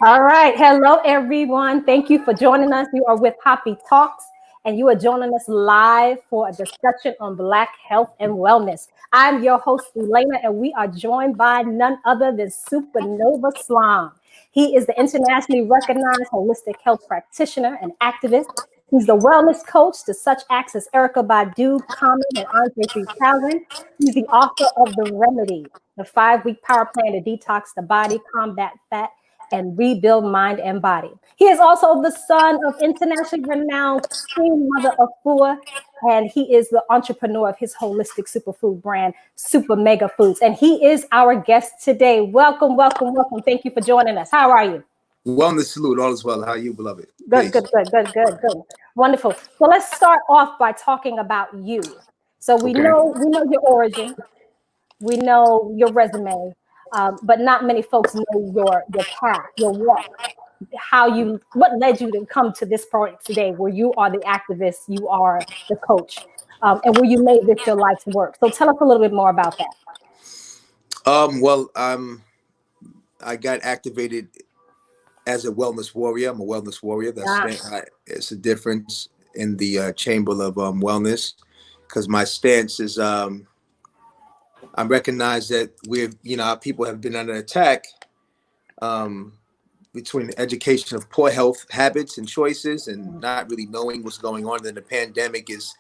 All right. Hello, everyone. Thank you for joining us. You are with HAPI Talks, and you are joining us live for a discussion on Black health and wellness. I'm your host, Elena, and we are joined by none other than Supanova Slom. He is the internationally recognized holistic health practitioner and activist. He's the wellness coach to such acts as Erica Badu, Common, and Andre 3000. He's the author of The Remedy, the 5-week power plan to detox the body, combat fat, and rebuild mind and body. He is also the son of internationally renowned queen mother of four, and he is the entrepreneur of his holistic superfood brand, Super Mega Foods. And he is our guest today. Welcome, welcome, welcome. Thank you for joining us. How are you? Wellness salute, all is well. How are you, beloved? Good, good, good, good, good, good. Wonderful. So let's start off by talking about you. So we know your origin, we know your resume, but not many folks know your path, your walk, what led you to come to this point today, where you are the activist, you are the coach, and where you made this your life's work. So tell us a little bit more about that. I got activated as a wellness warrior. I'm a wellness warrior. It's a difference in the chamber of wellness, because my stance is I recognize that our people have been under attack between the education of poor health habits and choices, and not really knowing what's going on. And then the pandemic is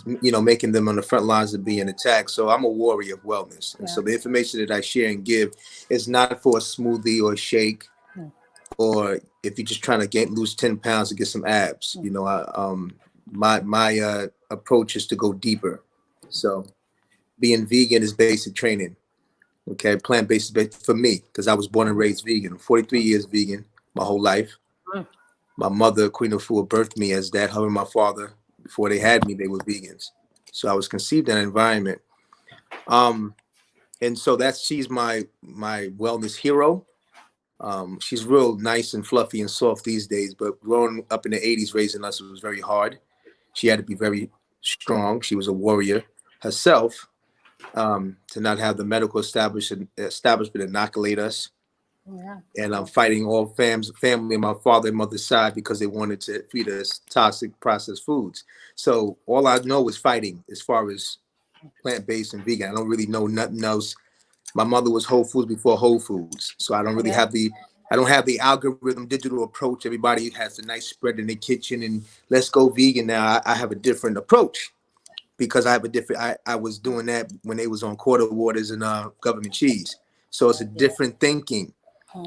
making them on the front lines of being attacked. So I'm a warrior of wellness, and so the information that I share and give is not for a smoothie or a shake, or if you're just trying to lose 10 pounds to get some abs. My approach is to go deeper. So being vegan is basic training. Okay, plant-based for me, because I was born and raised vegan. I'm 43 years vegan, my whole life. My mother, Queen of Food, birthed me as that. Her and my father, before they had me, they were vegans. So I was conceived in an environment. And so she's my wellness hero. She's real nice and fluffy and soft these days, but growing up in the 80s, raising us, it was very hard. She had to be very strong. She was a warrior herself, to not have the medical establishment inoculate us. And I'm fighting all family on my father and mother's side because they wanted to feed us toxic processed foods. So all I know is fighting as far as plant-based and vegan. I don't really know nothing else. My mother was Whole Foods before Whole Foods. So I don't really have the algorithm digital approach. Everybody has a nice spread in their kitchen and let's go vegan now. I have a different approach, because I was doing that when they was on quarter waters and government cheese. So it's a different thinking.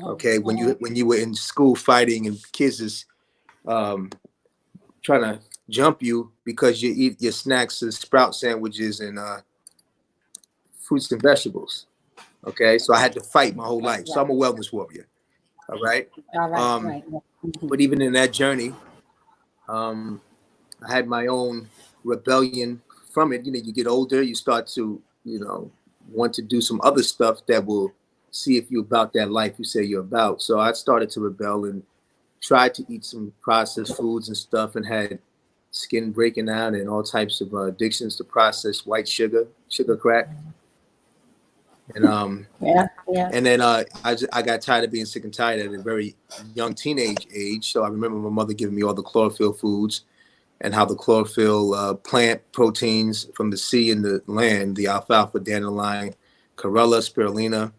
Okay, when you were in school fighting and kids is trying to jump you because you eat your snacks and sprout sandwiches and fruits and vegetables. Okay, so I had to fight my whole life. So I'm a wellness warrior. All right. But even in that journey, I had my own rebellion from it. You get older, you start to want to do some other stuff that will see if you're about that life you say you're about. So I started to rebel and tried to eat some processed foods and stuff, and had skin breaking out and all types of addictions to processed white sugar crack. And and then I got tired of being sick and tired at a very young teenage age. So I remember my mother giving me all the chlorophyll foods, and how the chlorophyll plant proteins from the sea and the land, the alfalfa, dandelion, chlorella, spirulina,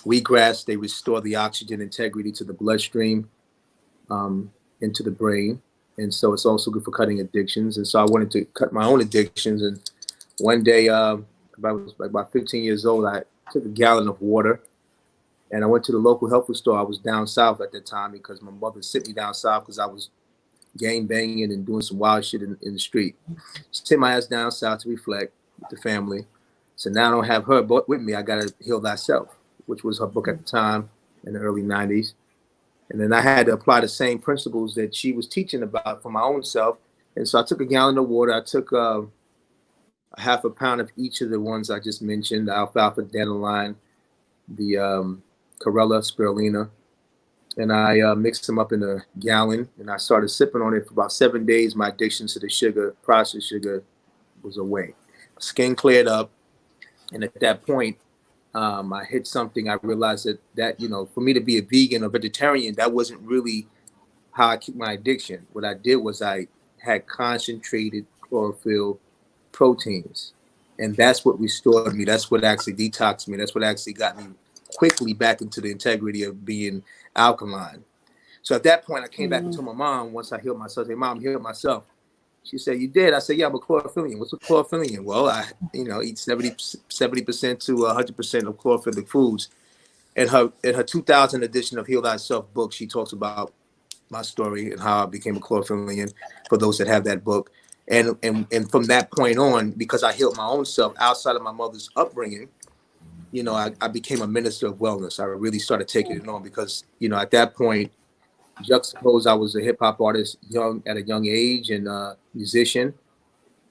wheatgrass, they restore the oxygen integrity to the bloodstream, into the brain. And so it's also good for cutting addictions. And so I wanted to cut my own addictions. And one day, I was like about 15 years old, I took a gallon of water and I went to the local health food store. I was down south at that time because my mother sent me down south because I was gang banging and doing some wild shit in the street. Sent my ass down south to reflect with the family. So now I don't have her with me. I got to Heal Thyself, which was her book at the time in the early 90s. And then I had to apply the same principles that she was teaching about for my own self. And so I took a gallon of water. I took a half a pound of each of the ones I just mentioned, the alfalfa, dandelion, the chlorella, spirulina. And I mixed them up in a gallon, and I started sipping on it for about 7 days. My addiction to the processed sugar, was away. Skin cleared up. And at that point, I hit something. I realized that, you know, for me to be a vegan or vegetarian, that wasn't really how I keep my addiction. What I did was I had concentrated chlorophyll proteins, and that's what restored me. That's what actually detoxed me. That's what actually got me quickly back into the integrity of being alkaline. So at that point, I came back and told my mom, once I healed myself, I said, Mom, I healed myself. She said, you did? I said, yeah, I'm a chlorophyllian. What's a chlorophyllian? Well, I, you know, eat 70% to 100% of chlorophyllic foods. In her 2000 edition of Heal Thyself book, she talks about my story and how I became a chlorophyllian, for those that have that book. And from that point on, because I healed my own self outside of my mother's upbringing, you know, I became a minister of wellness. I really started taking it on because, you know, at that point, juxtapose, I was a hip hop artist at a young age, and musician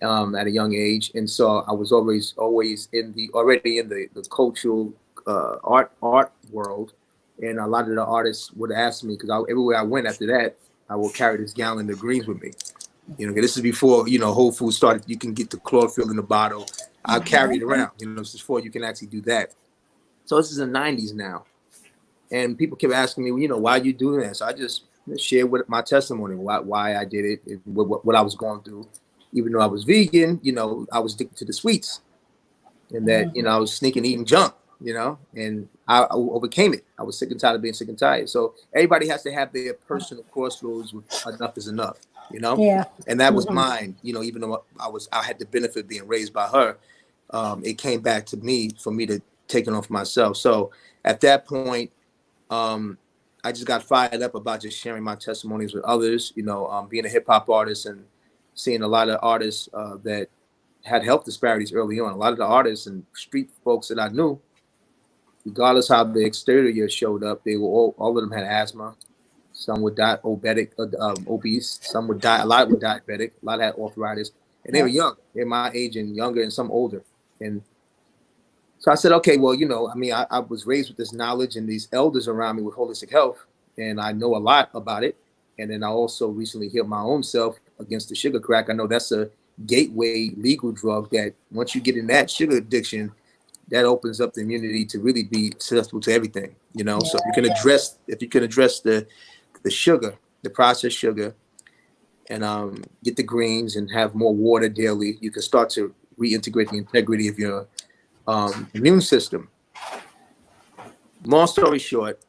at a young age, and so I was always already in the cultural art world, and a lot of the artists would ask me, because everywhere I went after that, I would carry this gallon of greens with me. You know, this is before, you know, Whole Foods started. You can get the chlorophyll in the bottle. I carry it around. You know, this is before you can actually do that. So this is the '90s now. And people kept asking me, you know, why are you doing that? So I just shared with my testimony, why I did it, and what I was going through. Even though I was vegan, you know, I was addicted to the sweets, and that, you know, I was sneaking eating junk, you know, and I overcame it. I was sick and tired of being sick and tired. So everybody has to have their personal crossroads with enough is enough, you know? Yeah. And that was mine, you know, even though I had the benefit of being raised by her. It came back to me for me to take it on for myself. So at that point, I just got fired up about just sharing my testimonies with others, you know, being a hip hop artist and seeing a lot of artists that had health disparities early on. A lot of the artists and street folks that I knew, regardless how the exterior showed up, they were all of them had asthma. Some were obese. Some would die. A lot were diabetic. A lot had arthritis, and they were young. They're my age and younger, and some older. And so I said, okay, well, you know, I mean, I was raised with this knowledge and these elders around me with holistic health, and I know a lot about it. And then I also recently healed my own self against the sugar crack. I know that's a gateway legal drug that once you get in that sugar addiction, that opens up the immunity to really be susceptible to everything, you know. So if you can address the sugar, the processed sugar, and get the greens and have more water daily, you can start to reintegrate the integrity of your immune system. Long story short,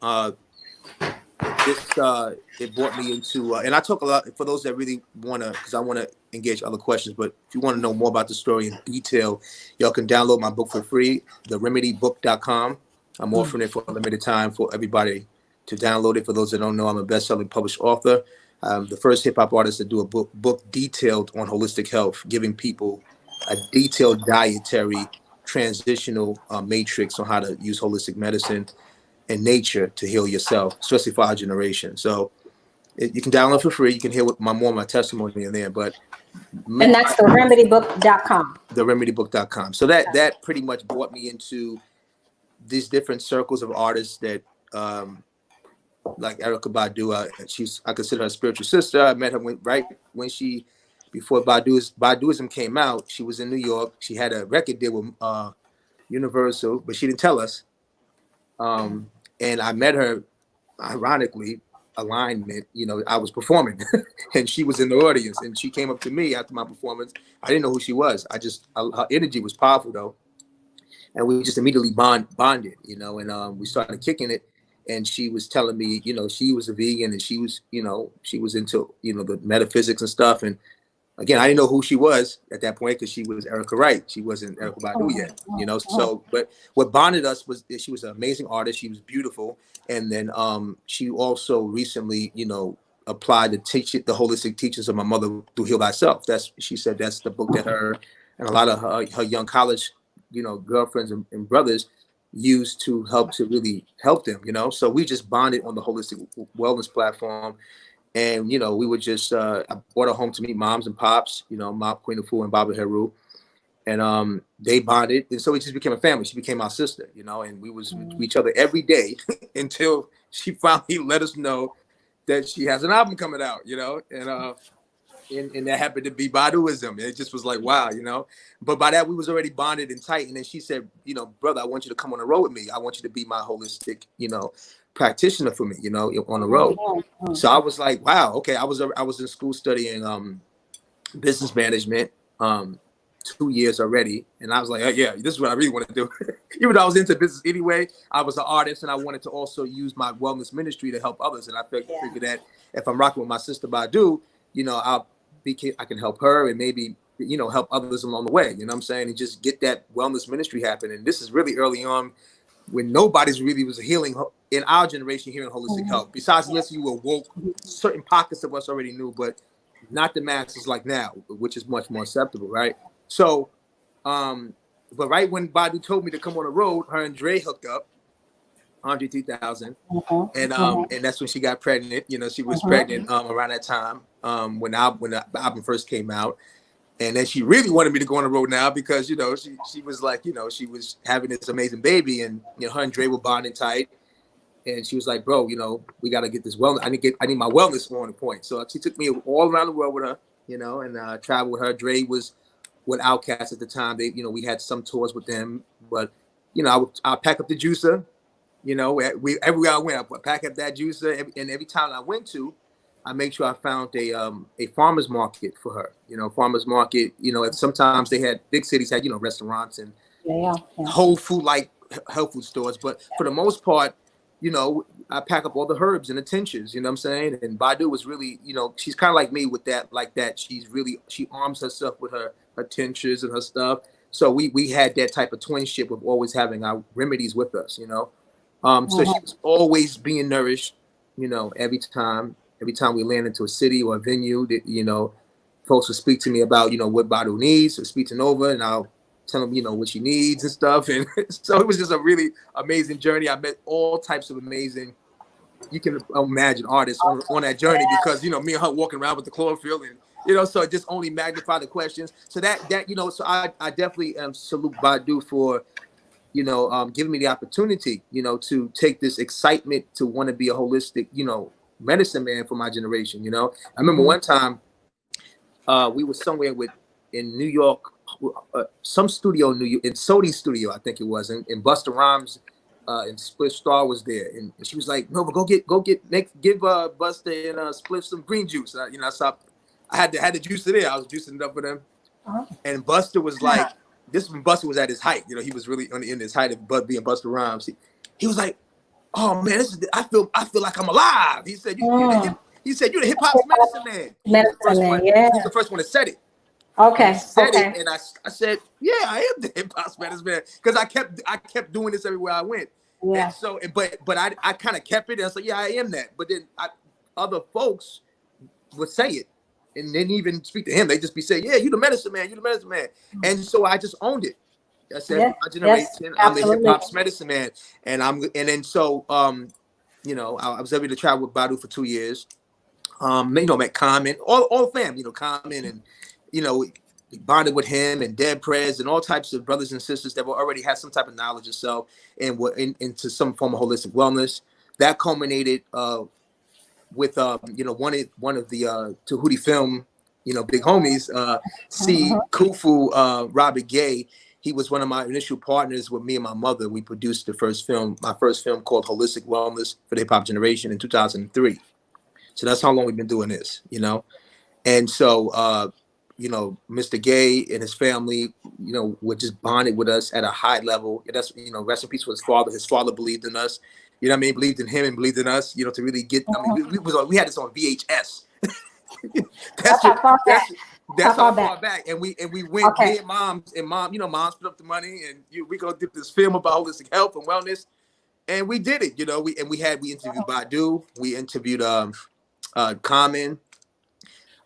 it brought me into, and I talk a lot for those that really want to, because I want to engage other questions. But if you want to know more about the story in detail, y'all can download my book for free, theremedybook.com. I'm offering it for a limited time for everybody to download it. For those that don't know, I'm a best-selling published author. The first hip hop artist to do a book detailed on holistic health, giving people a detailed dietary transitional matrix on how to use holistic medicine and nature to heal yourself, especially for our generation. So you can download for free. You can hear my testimony in there. But And that's theremedybook.com. Theremedybook.com. So that pretty much brought me into these different circles of artists that, like Erykah Badu. I consider her a spiritual sister. I met her before Baduism came out. She was in New York. She had a record deal with Universal, but she didn't tell us. And I met her, ironically, alignment. You know, I was performing, and she was in the audience, and she came up to me after my performance. I didn't know who she was. Her energy was powerful though, and we just immediately bonded. You know, and we started kicking it. And she was telling me, you know, she was a vegan, and she was into, you know, the metaphysics and stuff. And again, I didn't know who she was at that point because she was Erykah Wright. She wasn't Erykah Badu yet, you know. So, but what bonded us was that she was an amazing artist. She was beautiful, and then she also recently, you know, applied the holistic teachings of my mother through Heal Thyself. She said that's the book that her and a lot of her young college, you know, girlfriends and brothers used to really help them, you know. So we just bonded on the holistic wellness platform. And, you know, we would just, I brought her home to meet moms and pops, you know, Mom, Queen of Fu and Baba Heru. And they bonded. And so we just became a family. She became our sister, you know, and we was with each other every day until she finally let us know that she has an album coming out, you know. And and that happened to be Baduism. It just was like, wow, you know. But by that, we was already bonded and tight. And then she said, you know, brother, I want you to come on the road with me. I want you to be my holistic, you know, practitioner for me, you know, on the road. So I was like, wow, okay. I was in school studying business management 2 years already, and I was like, oh, yeah, this is what I really want to do. Even though I was into business anyway, I was an artist, and I wanted to also use my wellness ministry to help others. And I figured that if I'm rocking with my sister Badu, you know, I can help her and maybe, you know, help others along the way. You know what I'm saying? And just get that wellness ministry happening. And this is really early on, when nobody's really was healing in our generation, healing holistic health. Besides, unless you were woke, certain pockets of us already knew, but not the masses like now, which is much more acceptable, right? So, but right when Badu told me to come on the road, her and Dre hooked up, Andre 3000, and that's when she got pregnant. You know, she was pregnant around that time when the album first came out, and then she really wanted me to go on the road now because, you know, she was like, you know, she was having this amazing baby, and, you know, her and Dre were bonding tight. And she was like, bro, you know, we got to get this wellness. I need my wellness on point. So she took me all around the world with her, you know, and traveled with her. Dre was with Outkast at the time. They, you know, we had some tours with them, but, you know, I pack up the juicer, you know, everywhere I went, I pack up that juicer. And every town I went to, I make sure I found a farmer's market for her, you know, farmer's market, you know, and sometimes they had, big cities had, you know, restaurants and whole food, like health food stores. But for the most part, you know, I pack up all the herbs and the tinctures, you know what I'm saying? And Badu was really, you know, she's kind of like me with that, like that. She arms herself with her tinctures and her stuff. So we had that type of twinship of always having our remedies with us, you know? So she was always being nourished, you know, every time we land into a city or a venue that, you know, folks would speak to me about, you know, what Badu needs, or speak to Nova, and I'll tell them, you know, what she needs and stuff. And so it was just a really amazing journey. I met all types of amazing, you can imagine, artists on that journey, because, you know, me and her walking around with the chlorophyll, and, you know, so it just only magnified the questions. So that you know, so I definitely salute Badu for, you know, giving me the opportunity, you know, to take this excitement to want to be a holistic, you know, medicine man for my generation. You know, I remember one time we were somewhere in New York, some studio in Sony's studio, I think it was, and Busta Rhymes and Split Star was there, and she was like, "Nova, give Busta and Split some green juice." You know, so I had the juice there. I was juicing it up for them, and Busta was like, "This when Busta was at his height. You know, he was really in his height of being Busta Rhymes. He was like, "Oh man, I feel like I'm alive." He said, He said, "You're the hip hop's medicine man." He's the first one that said it. Okay. It, and I said, "Yeah, I am the hip hop's medicine man," because I kept doing this everywhere I went. Yeah. And so, but I kind of kept it, and I said, "Yeah, I am that." But then other folks would say it, and then even speak to him. They just be saying, "Yeah, you the medicine man. You the medicine man." And so I just owned it. I said, "My generation, I'm the hip hop's medicine man," and then so you know, I was able to travel with Badu for 2 years. You know, met Common, all fam, you know, Common, and, you know, bonded with him and Deb Prez and all types of brothers and sisters that were already had some type of knowledge of self and were into some form of holistic wellness. That culminated with you know, one of the Tahuti film, you know, big homies, C. Kufu, Robert Gay. He was one of my initial partners with me and my mother. We produced my first film called Holistic Wellness for the Hip Hop Generation in 2003. So that's how long we've been doing this, you know? And so, you know, Mr. Gay and his family, you know, were just bonded with us at a high level. And that's, you know, rest in peace for his father. His father believed in us, you know what I mean? Believed in him and believed in us, you know, to really get, I mean, we had this on VHS. That's how far back. And we went, me and moms, you know, mom split up the money, and we gonna dip this film about holistic health and wellness. And we did it, you know, we interviewed Badu, we interviewed Common.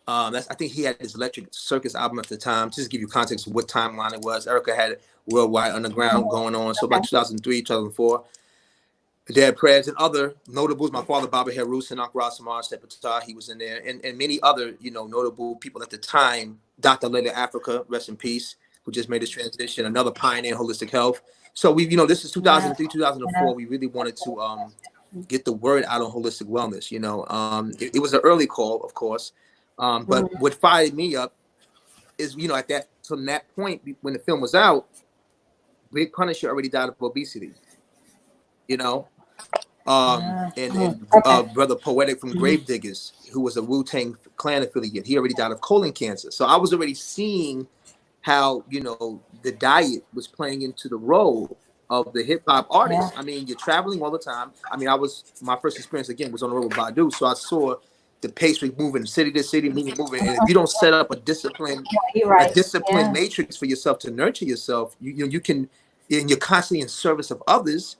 I think he had his Electric Circus album at the time. Just to give you context of what timeline it was. Erica had Worldwide Underground going on, so about 2003, 2004. Dad Prez and other notables. My father, Baba Heru, Sanak Rasamar, Sepata, he was in there, and many other, you know, notable people at the time. Dr. Lela Africa, rest in peace, who just made this transition. Another pioneer in holistic health. So we, you know, this is 2003, 2004. We really wanted to get the word out on holistic wellness. You know, it was an early call, of course, But what fired me up is, at that point, when the film was out, Big Punisher already died of obesity, and Brother Poetic from Gravediggers, who was a Wu-Tang Clan affiliate, he already died of colon cancer. So I was already seeing how, the diet was playing into the role of the hip hop artist. I mean, you're traveling all the time. I mean, my first experience again was on the road with Badu. So I saw the pace rate moving city to city, moving. And if you don't set up a disciplined matrix for yourself to nurture yourself, you can, and you're constantly in service of others,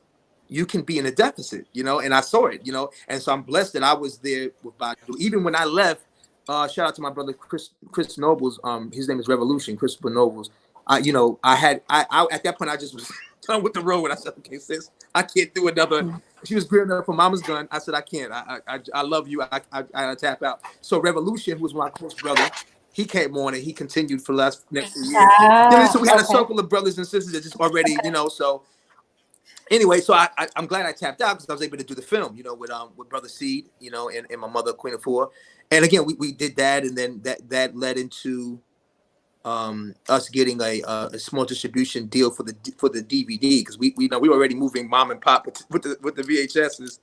you can be in a deficit, and I saw it, and so I'm blessed that I was there with Badu. Even when I left, shout out to my brother Chris Nobles. His name is Revolution, Chris Nobles. I at that point I just was done with the road. I said, okay, sis, I can't do another. She was gearing up for Mama's Gun. I said, I can't. I love you. I tap out. So Revolution, who was my close brother, he came on and he continued for the next few years. So we had a circle of brothers and sisters that just already, so. Anyway, so I'm glad I tapped out because I was able to do the film, with Brother Seed, and my mother, Queen of Four. And again, we did that, and then that led into us getting a small distribution deal for the DVD, because we were already moving mom and pop with the VHSs,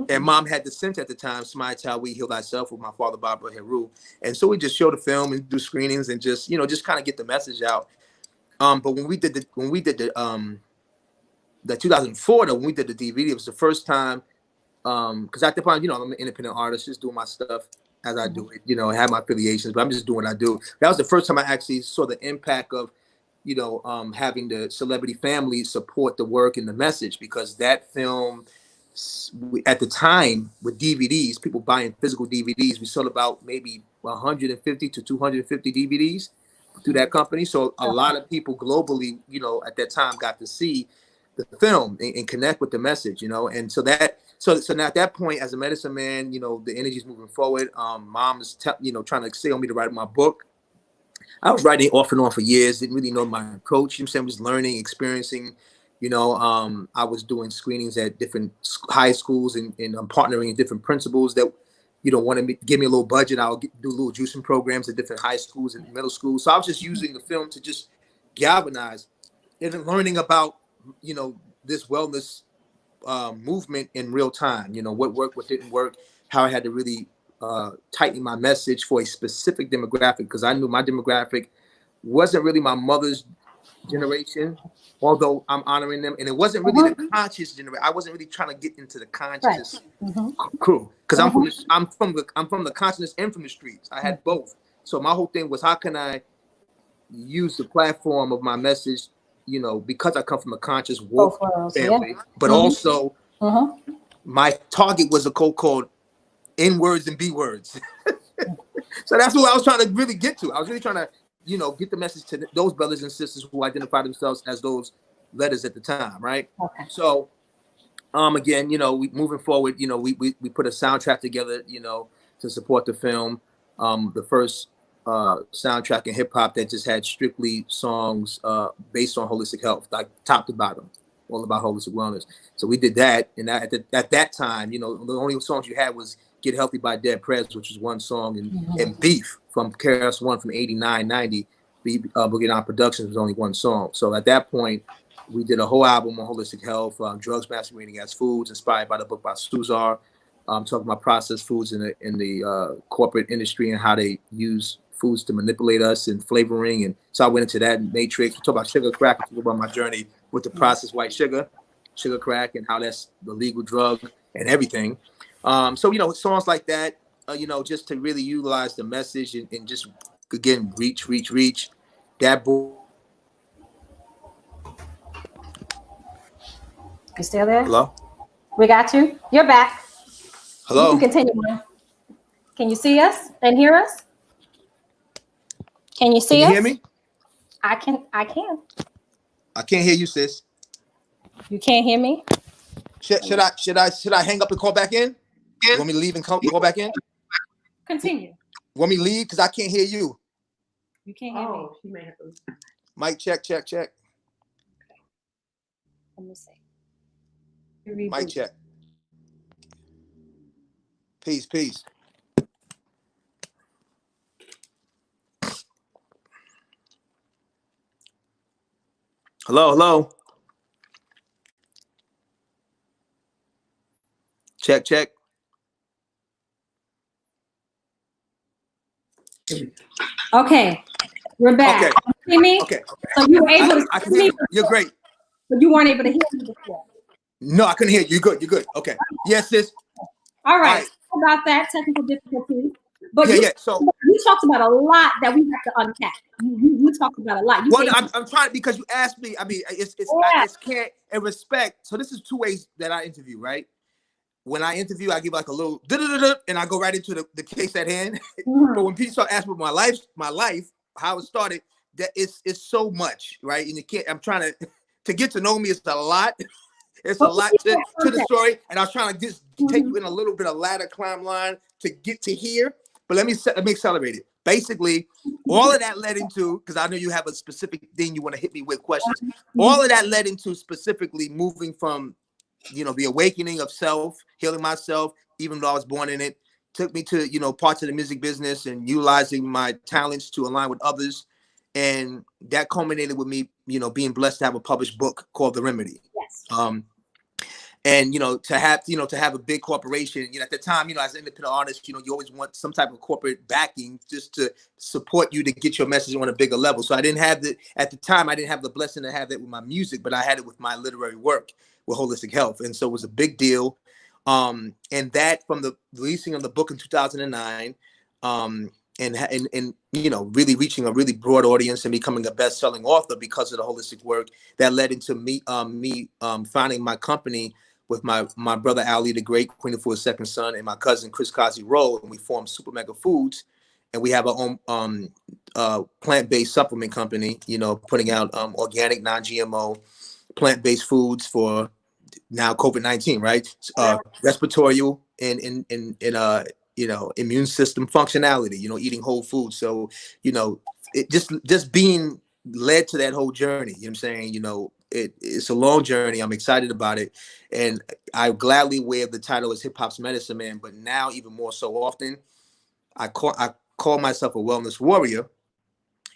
and mom had the sense at the time, Smile Child, We Heal Thyself, with my father Barbara Heru, and so we just show the film and do screenings and just kind of get the message out. But when we did the 2004, though, when we did the DVD, it was the first time, because at the point, I'm an independent artist, just doing my stuff as I do it, I have my affiliations, but I'm just doing what I do. That was the first time I actually saw the impact of, having the celebrity family support the work and the message, because that film, at the time, with DVDs, people buying physical DVDs, we sold about maybe 150 to 250 DVDs through that company. So a lot of people globally, at that time got to see the film and connect with the message, and so now at that point, as a medicine man, the energy's moving forward. Mom is trying to stay on me to write my book. I was writing off and on for years, didn't really know my approach. I was learning, experiencing. I was doing screenings at different high schools, and I'm partnering in different principals that wanted me, give me a little budget. I'll do little juicing programs at different high schools and middle schools. So I was just using the film to just galvanize and learning about this wellness movement in real time. What worked, what didn't work, how I had to really tighten my message for a specific demographic, because I knew my demographic wasn't really my mother's generation, although I'm honoring them, and it wasn't really the conscious generation. I wasn't really trying to get into the conscious crew, because I'm from the consciousness and from the streets. I had both. So my whole thing was, how can I use the platform of my message, because I come from a conscious woke family, but also my target was a code called N words and B words. So that's what I was trying to really get to. I was really trying to, get the message to those brothers and sisters who identify themselves as those letters at the time, right? So, again, we moving forward, we put a soundtrack together, to support the film. The first soundtrack in hip hop that just had strictly songs based on holistic health, like top to bottom, all about holistic wellness. So we did that, and at that time, the only songs you had was "Get Healthy" by Dead Prez, which was one song, and "Beef" from KRS One from '89, '90. Boogie Down Productions was only one song. So at that point, we did a whole album on holistic health, drugs masquerading as foods, inspired by the book by Suzar, talking about processed foods in the corporate industry and how they use foods to manipulate us and flavoring. And so I went into that matrix. We talk about sugar crack. I talk about my journey with the processed white sugar crack, and how that's the legal drug and everything. So, songs like that, just to really utilize the message and just, again, reach. That boy. You still there? Hello? We got you. You're back. Hello? You can continue on. Can you see us and hear us? Can you see us? Can you hear me? I can. I can't hear you, sis. You can't hear me? Should I hang up and call back in? You want me to leave and call back in? Continue. You want me to leave? Because I can't hear you. You can't hear me. She may have to. Mic check. Okay. Let me see. Mic check. Peace. Hello, hello. Check, check. Okay, we're back. Okay, You see me? okay. So you were able to I see can hear me you. You're before, great. but you weren't able to hear me before. No, I couldn't hear you. You're good. You're good. Okay. Yes, sis. All All right, right. sorry about that technical difficulty. But Yeah, yeah. So, you talked about a lot that we have to unpack. You talked about a lot. You well, gave I'm trying because you asked me. I mean, yeah. it's can't and respect. So this is two ways that I interview, right? When I interview, I give like a little and I go right into the case at hand. But when people start asking about my life, how it started, that it's so much, right? And you can't. I'm trying to to get to know me. It's a lot. It's a lot to the story, and I was trying to just take you in a little bit of ladder climb line to get to here. But let me accelerate it. Basically, all of that led into, because I know you have a specific thing you want to hit me with questions. All of that led into specifically moving from, the awakening of self, healing myself, even though I was born in it, took me to, parts of the music business and utilizing my talents to align with others. And that culminated with me, being blessed to have a published book called The Remedy. Yes. And to have a big corporation, at the time, as an independent artist, you always want some type of corporate backing just to support you to get your message on a bigger level. So I didn't have at the time, I didn't have the blessing to have that with my music, but I had it with my literary work with holistic health. And so it was a big deal. And that, from the releasing of the book in 2009, and really reaching a really broad audience and becoming a best-selling author because of the holistic work, that led into me founding my company with my brother Ali, the great Queen of Food's second son, and my cousin Chris Kazi Rowe, and we formed SuperMega Foods, and we have our own plant-based supplement company, putting out organic, non-GMO, plant-based foods for now COVID-19, right? Respiratory and immune system functionality, eating whole food. So, it just being led to that whole journey, you know what I'm saying? It's a long journey. I'm excited about it. And I gladly wear the title as hip hop's medicine man, but now even more so often, I call myself a wellness warrior.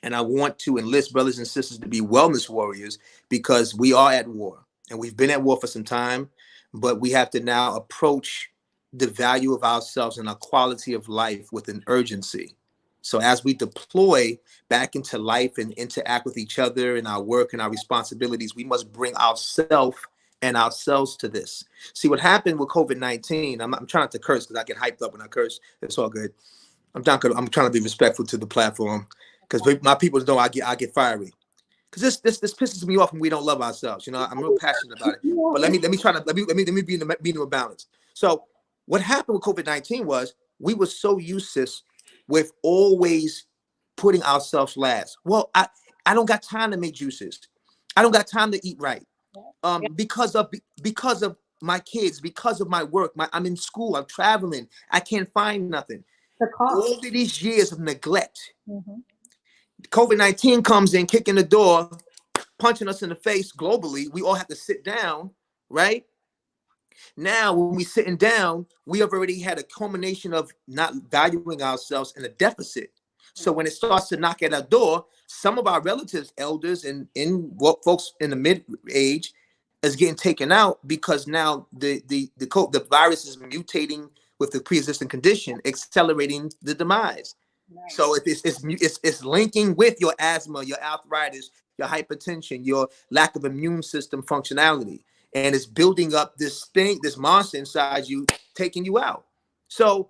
And I want to enlist brothers and sisters to be wellness warriors, because we are at war, and we've been at war for some time, but we have to now approach the value of ourselves and our quality of life with an urgency. So as we deploy back into life and interact with each other and our work and our responsibilities, we must bring ourselves to this. See what happened with COVID-19. I'm trying not to curse because I get hyped up when I curse. It's all good. I'm trying to be respectful to the platform, because my people know I get fiery. Because this pisses me off when we don't love ourselves. I'm real passionate about it. But let me be in the medium of balance. So what happened with COVID-19 was we were so useless with always putting ourselves last. Well, I don't got time to make juices. I don't got time to eat right. Because of my kids, because of my work. I'm in school. I'm traveling. I can't find nothing. The cost. All of these years of neglect. COVID-19 comes in, kicking the door, punching us in the face globally. We all have to sit down, right? Now, when we're sitting down, we have already had a culmination of not valuing ourselves in a deficit. So when it starts to knock at our door, some of our relatives, elders, and folks in the mid-age is getting taken out, because now the virus is mutating with the pre-existing condition, accelerating the demise. Right. So it's linking with your asthma, your arthritis, your hypertension, your lack of immune system functionality, and it's building up this monster inside you, taking you out. So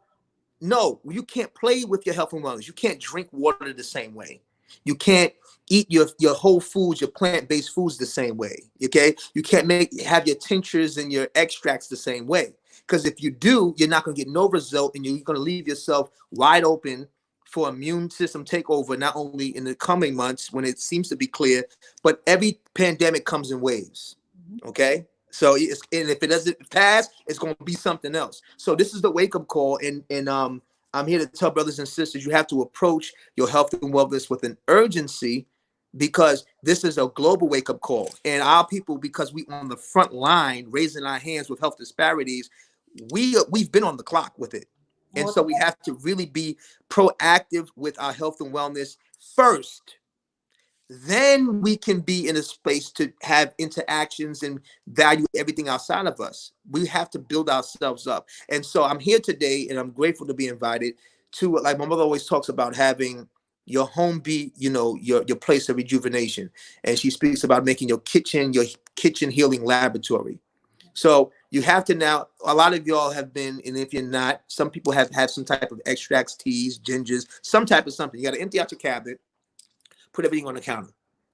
no, you can't play with your health and wellness. You can't drink water the same way. You can't eat your whole foods, your plant-based foods the same way. Okay, you can't have your tinctures and your extracts the same way, because if you do, you're not going to get no result, and you're going to leave yourself wide open for immune system takeover, not only in the coming months when it seems to be clear, but every pandemic comes in waves. Okay, so and if it doesn't pass, it's going to be something else. So this is the wake-up call, and I'm here to tell brothers and sisters, you have to approach your health and wellness with an urgency, because this is a global wake-up call. And our people, because we on the front line raising our hands with health disparities, we've been on the clock with it. And so we have to really be proactive with our health and wellness first. then we can be in a space to have interactions and value everything outside of us. We have to build ourselves up. And so I'm here today, and I'm grateful to be invited to, like my mother always talks about, having your home be, your place of rejuvenation. And she speaks about making your kitchen healing laboratory. So you have to now, a lot of y'all have been, and if you're not, some people have had some type of extracts, teas, gingers, some type of something. You got to empty out your cabinet, put everything on the counter.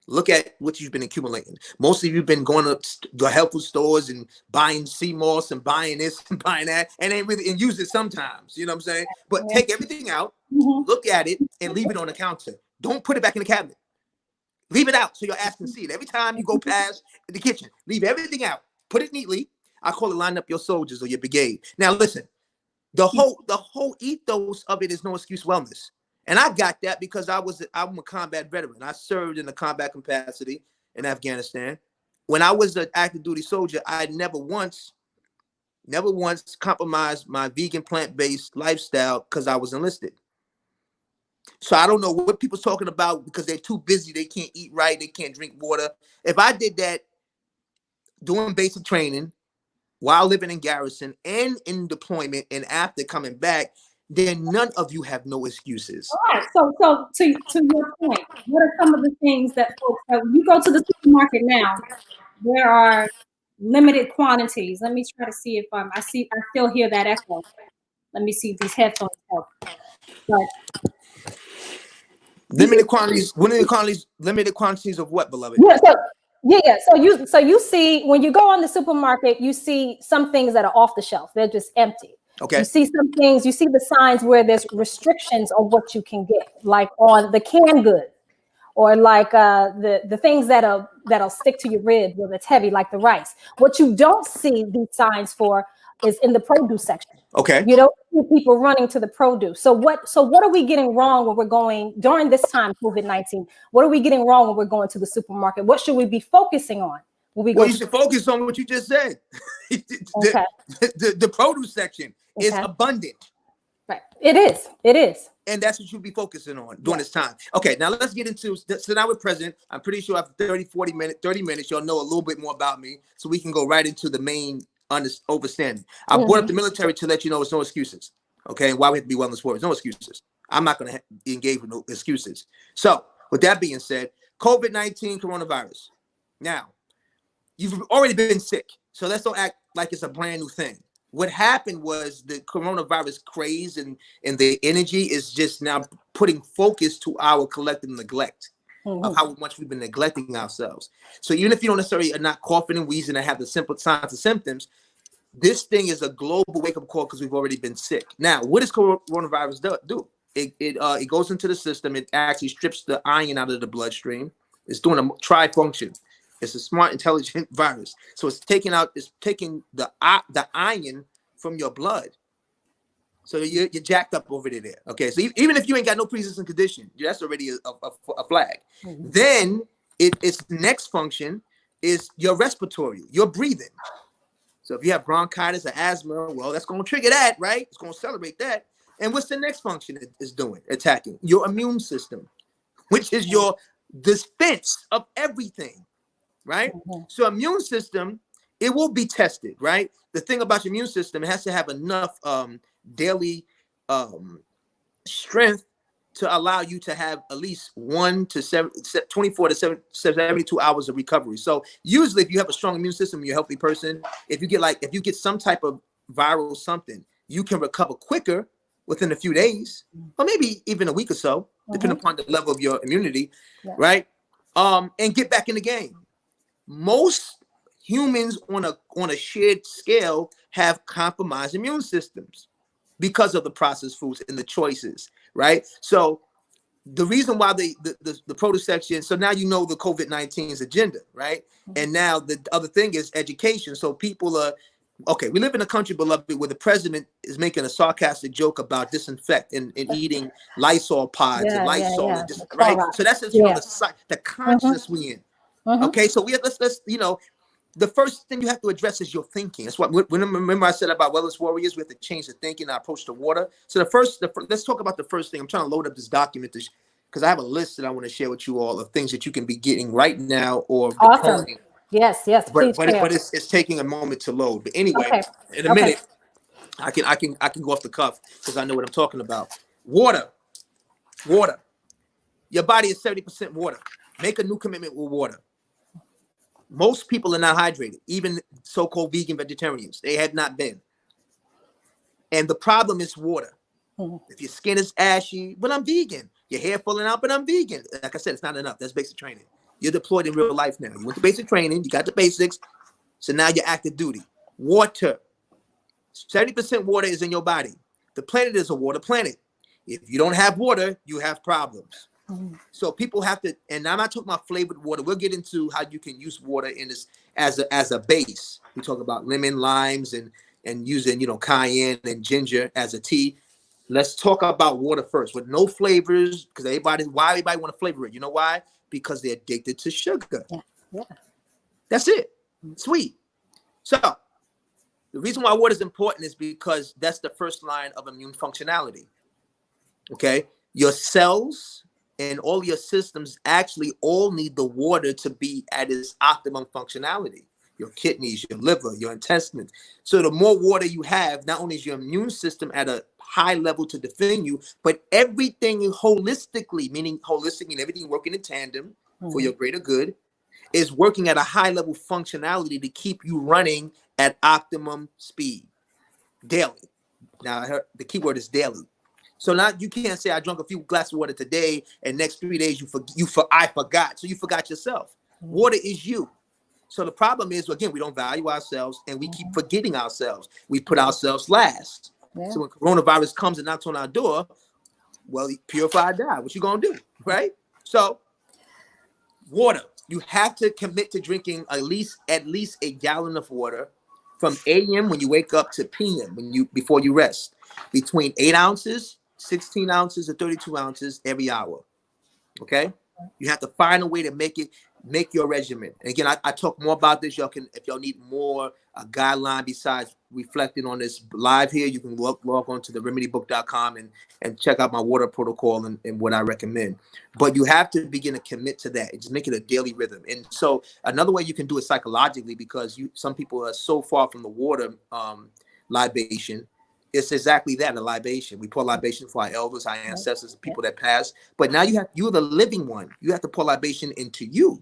Look at what you've been accumulating. Most of you have been going to the health food stores and buying sea moss and buying this and buying that, and use it sometimes. You know what I'm saying? But take everything out, look at it, and leave it on the counter. Don't put it back in the cabinet. Leave it out so your ass can see it. Every time you go past the kitchen, leave everything out. Put it neatly. I call it line up your soldiers or your brigade. Now listen, the whole ethos of it is no excuse wellness. And I got that because I'm a combat veteran. I served in a combat capacity in Afghanistan. When I was an active duty soldier, I never once compromised my vegan plant-based lifestyle because I was enlisted. So I don't know what people's talking about because they're too busy. They can't eat right. They can't drink water. If I did that doing basic training while living in garrison and in deployment and after coming back, then none of you have no excuses. All right. So to your point, what are some of the things that folks, when you go to the supermarket now, there are limited quantities. Let me try to see if I still hear that echo. Let me see if these headphones help. But limited quantities of what, beloved? Yeah. So you see, when you go on the supermarket, you see some things that are off the shelf. They're just empty. Okay. You see some things, you see the signs where there's restrictions on what you can get, like on the canned goods, or like the things that'll stick to your ribs when it's heavy, like the rice. What you don't see these signs for is in the produce section. Okay. You don't see people running to the produce. So what are we getting wrong when we're going during this time, COVID-19? What are we getting wrong when we're going to the supermarket? What should we be focusing on when we go? Well, you should focus on what you just said. the produce section is abundant. Right. It is. And that's what you'll be focusing on during this time. Okay, now let's get into, so now we're president. I'm pretty sure after 30 minutes, you'll know a little bit more about me, so we can go right into the main understanding. I brought up the military to let you know it's no excuses. Okay, and why we have to be wellness warriors, no excuses. I'm not going to engage with no excuses. So with that being said, COVID-19 coronavirus. Now, you've already been sick, so let's don't act like it's a brand new thing. What happened was the coronavirus craze and the energy is just now putting focus to our collective neglect of how much we've been neglecting ourselves. So even if you don't necessarily are not coughing and wheezing and have the simple signs and symptoms, this thing is a global wake-up call because we've already been sick. Now, what does coronavirus do? It goes into the system. It actually strips the iron out of the bloodstream. It's doing a tri-function. It's a smart, intelligent virus. So it's taking the iron from your blood. So you're jacked up over there. Okay. So even if you ain't got no pre-existing condition, that's already a flag. Then its next function is your respiratory, your breathing. So if you have bronchitis or asthma, well, that's going to trigger that, right? It's going to celebrate that. And what's the next function it is doing? Attacking your immune system, which is your defense of everything. Right? So immune system, it will be tested, right? The thing about your immune system, it has to have enough daily strength to allow you to have at least 24 to 72 hours of recovery. So usually if you have a strong immune system, you're a healthy person, if you get some type of viral something, you can recover quicker within a few days, or maybe even a week or so, depending upon the level of your immunity, right? And get back in the game. Most humans on a shared scale have compromised immune systems because of the processed foods and the choices, right? So the reason why the produce section, so now you know the COVID-19's agenda, right? And now the other thing is education. So people are, okay, we live in a country, beloved, where the president is making a sarcastic joke about disinfect and eating Lysol pods and Lysol, and right? So that's just, the consciousness we in. Okay, so let's the first thing you have to address is your thinking. That's what, remember I said about wellness warriors, we have to change the thinking, our approach to water. So let's talk about the first thing. I'm trying to load up this document because I have a list that I want to share with you all of things that you can be getting right now or Awesome. deploying. Yes, please share. But it's taking a moment to load. But anyway, Okay. in a minute, I can go off the cuff because I know what I'm talking about. Water. Your body is 70% water. Make a new commitment with water. Most people are not hydrated, even so-called vegan vegetarians. They have not been. And the problem is water. If your skin is ashy, but I'm vegan. Your hair falling out, but I'm vegan. Like I said, it's not enough. That's basic training. You're deployed in real life now. You went to basic training. You got the basics. So now you're active duty. Water. 70% water is in your body. The planet is a water planet. If you don't have water, you have problems. So people have to, and I'm not talking about flavored water. We'll get into how you can use water in this as a base. We talk about lemon, limes, and using, cayenne and ginger as a tea. Let's talk about water first with no flavors, because why everybody want to flavor it? You know why? Because they're addicted to sugar. Yeah. That's it. Sweet. So the reason why water is important is because that's the first line of immune functionality. Okay? Your cells and all your systems actually all need the water to be at its optimum functionality. Your kidneys, your liver, your intestines. So the more water you have, not only is your immune system at a high level to defend you, but everything holistically, meaning everything working in tandem for your greater good, is working at a high level functionality to keep you running at optimum speed daily. Now, I heard the key word is daily. So now you can't say I drank a few glasses of water today and next 3 days I forgot. So you forgot yourself. Water is you. So the problem is, again, we don't value ourselves and we keep forgetting ourselves. We put ourselves last. Yeah. So when coronavirus comes and knocks on our door, well, purify or die. What you gonna do, right? So water. You have to commit to drinking at least a gallon of water from a.m. when you wake up to p.m. before you rest. Between 8 ounces, 16 ounces, or 32 ounces every hour. Okay? You have to find a way to make your regimen. And again, I talk more about this. Y'all can, if y'all need more guideline besides reflecting on this live here, you can log on to theremedybook.com and check out my water protocol and what I recommend. But you have to begin to commit to that and just make it a daily rhythm. And so another way you can do it psychologically, because some people are so far from the water libation. It's exactly that, a libation. We pour libation for our elders, our ancestors, people that passed. But now you're the living one. You have to pour libation into you.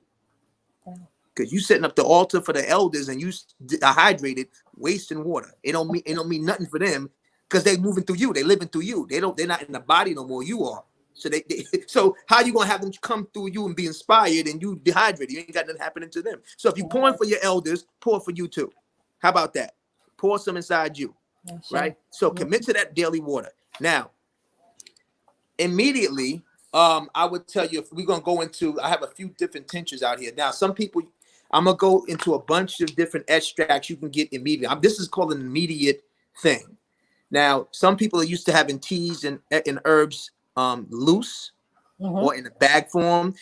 Because you setting up the altar for the elders and you dehydrated, wasting water. It don't mean nothing for them because they moving through you. They living through you. They're not in the body no more. You are. So how you gonna have them come through you and be inspired and you dehydrated? You ain't got nothing happening to them. So if you're pouring for your elders, pour for you too. How about that? Pour some inside you. Right? So commit to that daily water. Now, immediately, I would tell you, if we're going to go into, I have a few different tinctures out here. Now, some people, I'm going to go into a bunch of different extracts you can get immediately. This is called an immediate thing. Now, some people are used to having teas and herbs loose or in a bag form.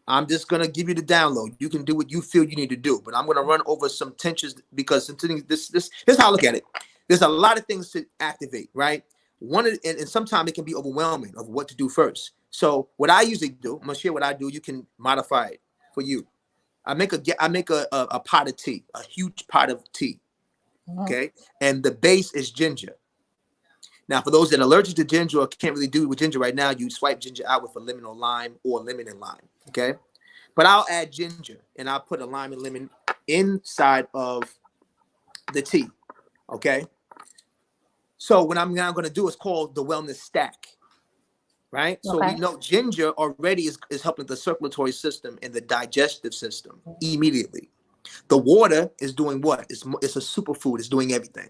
I'm just going to give you the download. You can do what you feel you need to do, but I'm going to run over some tinctures because this is how I look at it. There's a lot of things to activate, right? And sometimes it can be overwhelming of what to do first. So what I usually do, I'm gonna share what I do. You can modify it for you. I make a pot of tea, a huge pot of tea. Okay, and the base is ginger. Now, for those that are allergic to ginger or can't really do it with ginger right now, you swipe ginger out with a lemon or lime, or lemon and lime. Okay, but I'll add ginger and I'll put a lime and lemon inside of the tea. Okay. So what I'm now going to do is called the wellness stack, right? So we know ginger already is helping the circulatory system and the digestive system immediately. The water is doing what? It's a superfood. It's doing everything.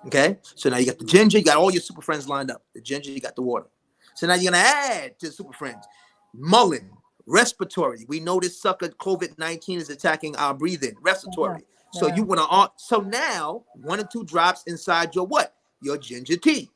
Okay? So now you got the ginger. You got all your super friends lined up. The ginger, you got the water. So now you're going to add to the super friends. Mullein, respiratory. We know this sucker COVID-19 is attacking our breathing. Respiratory. So you want to, so now 1 or 2 drops inside your what? Your ginger tea.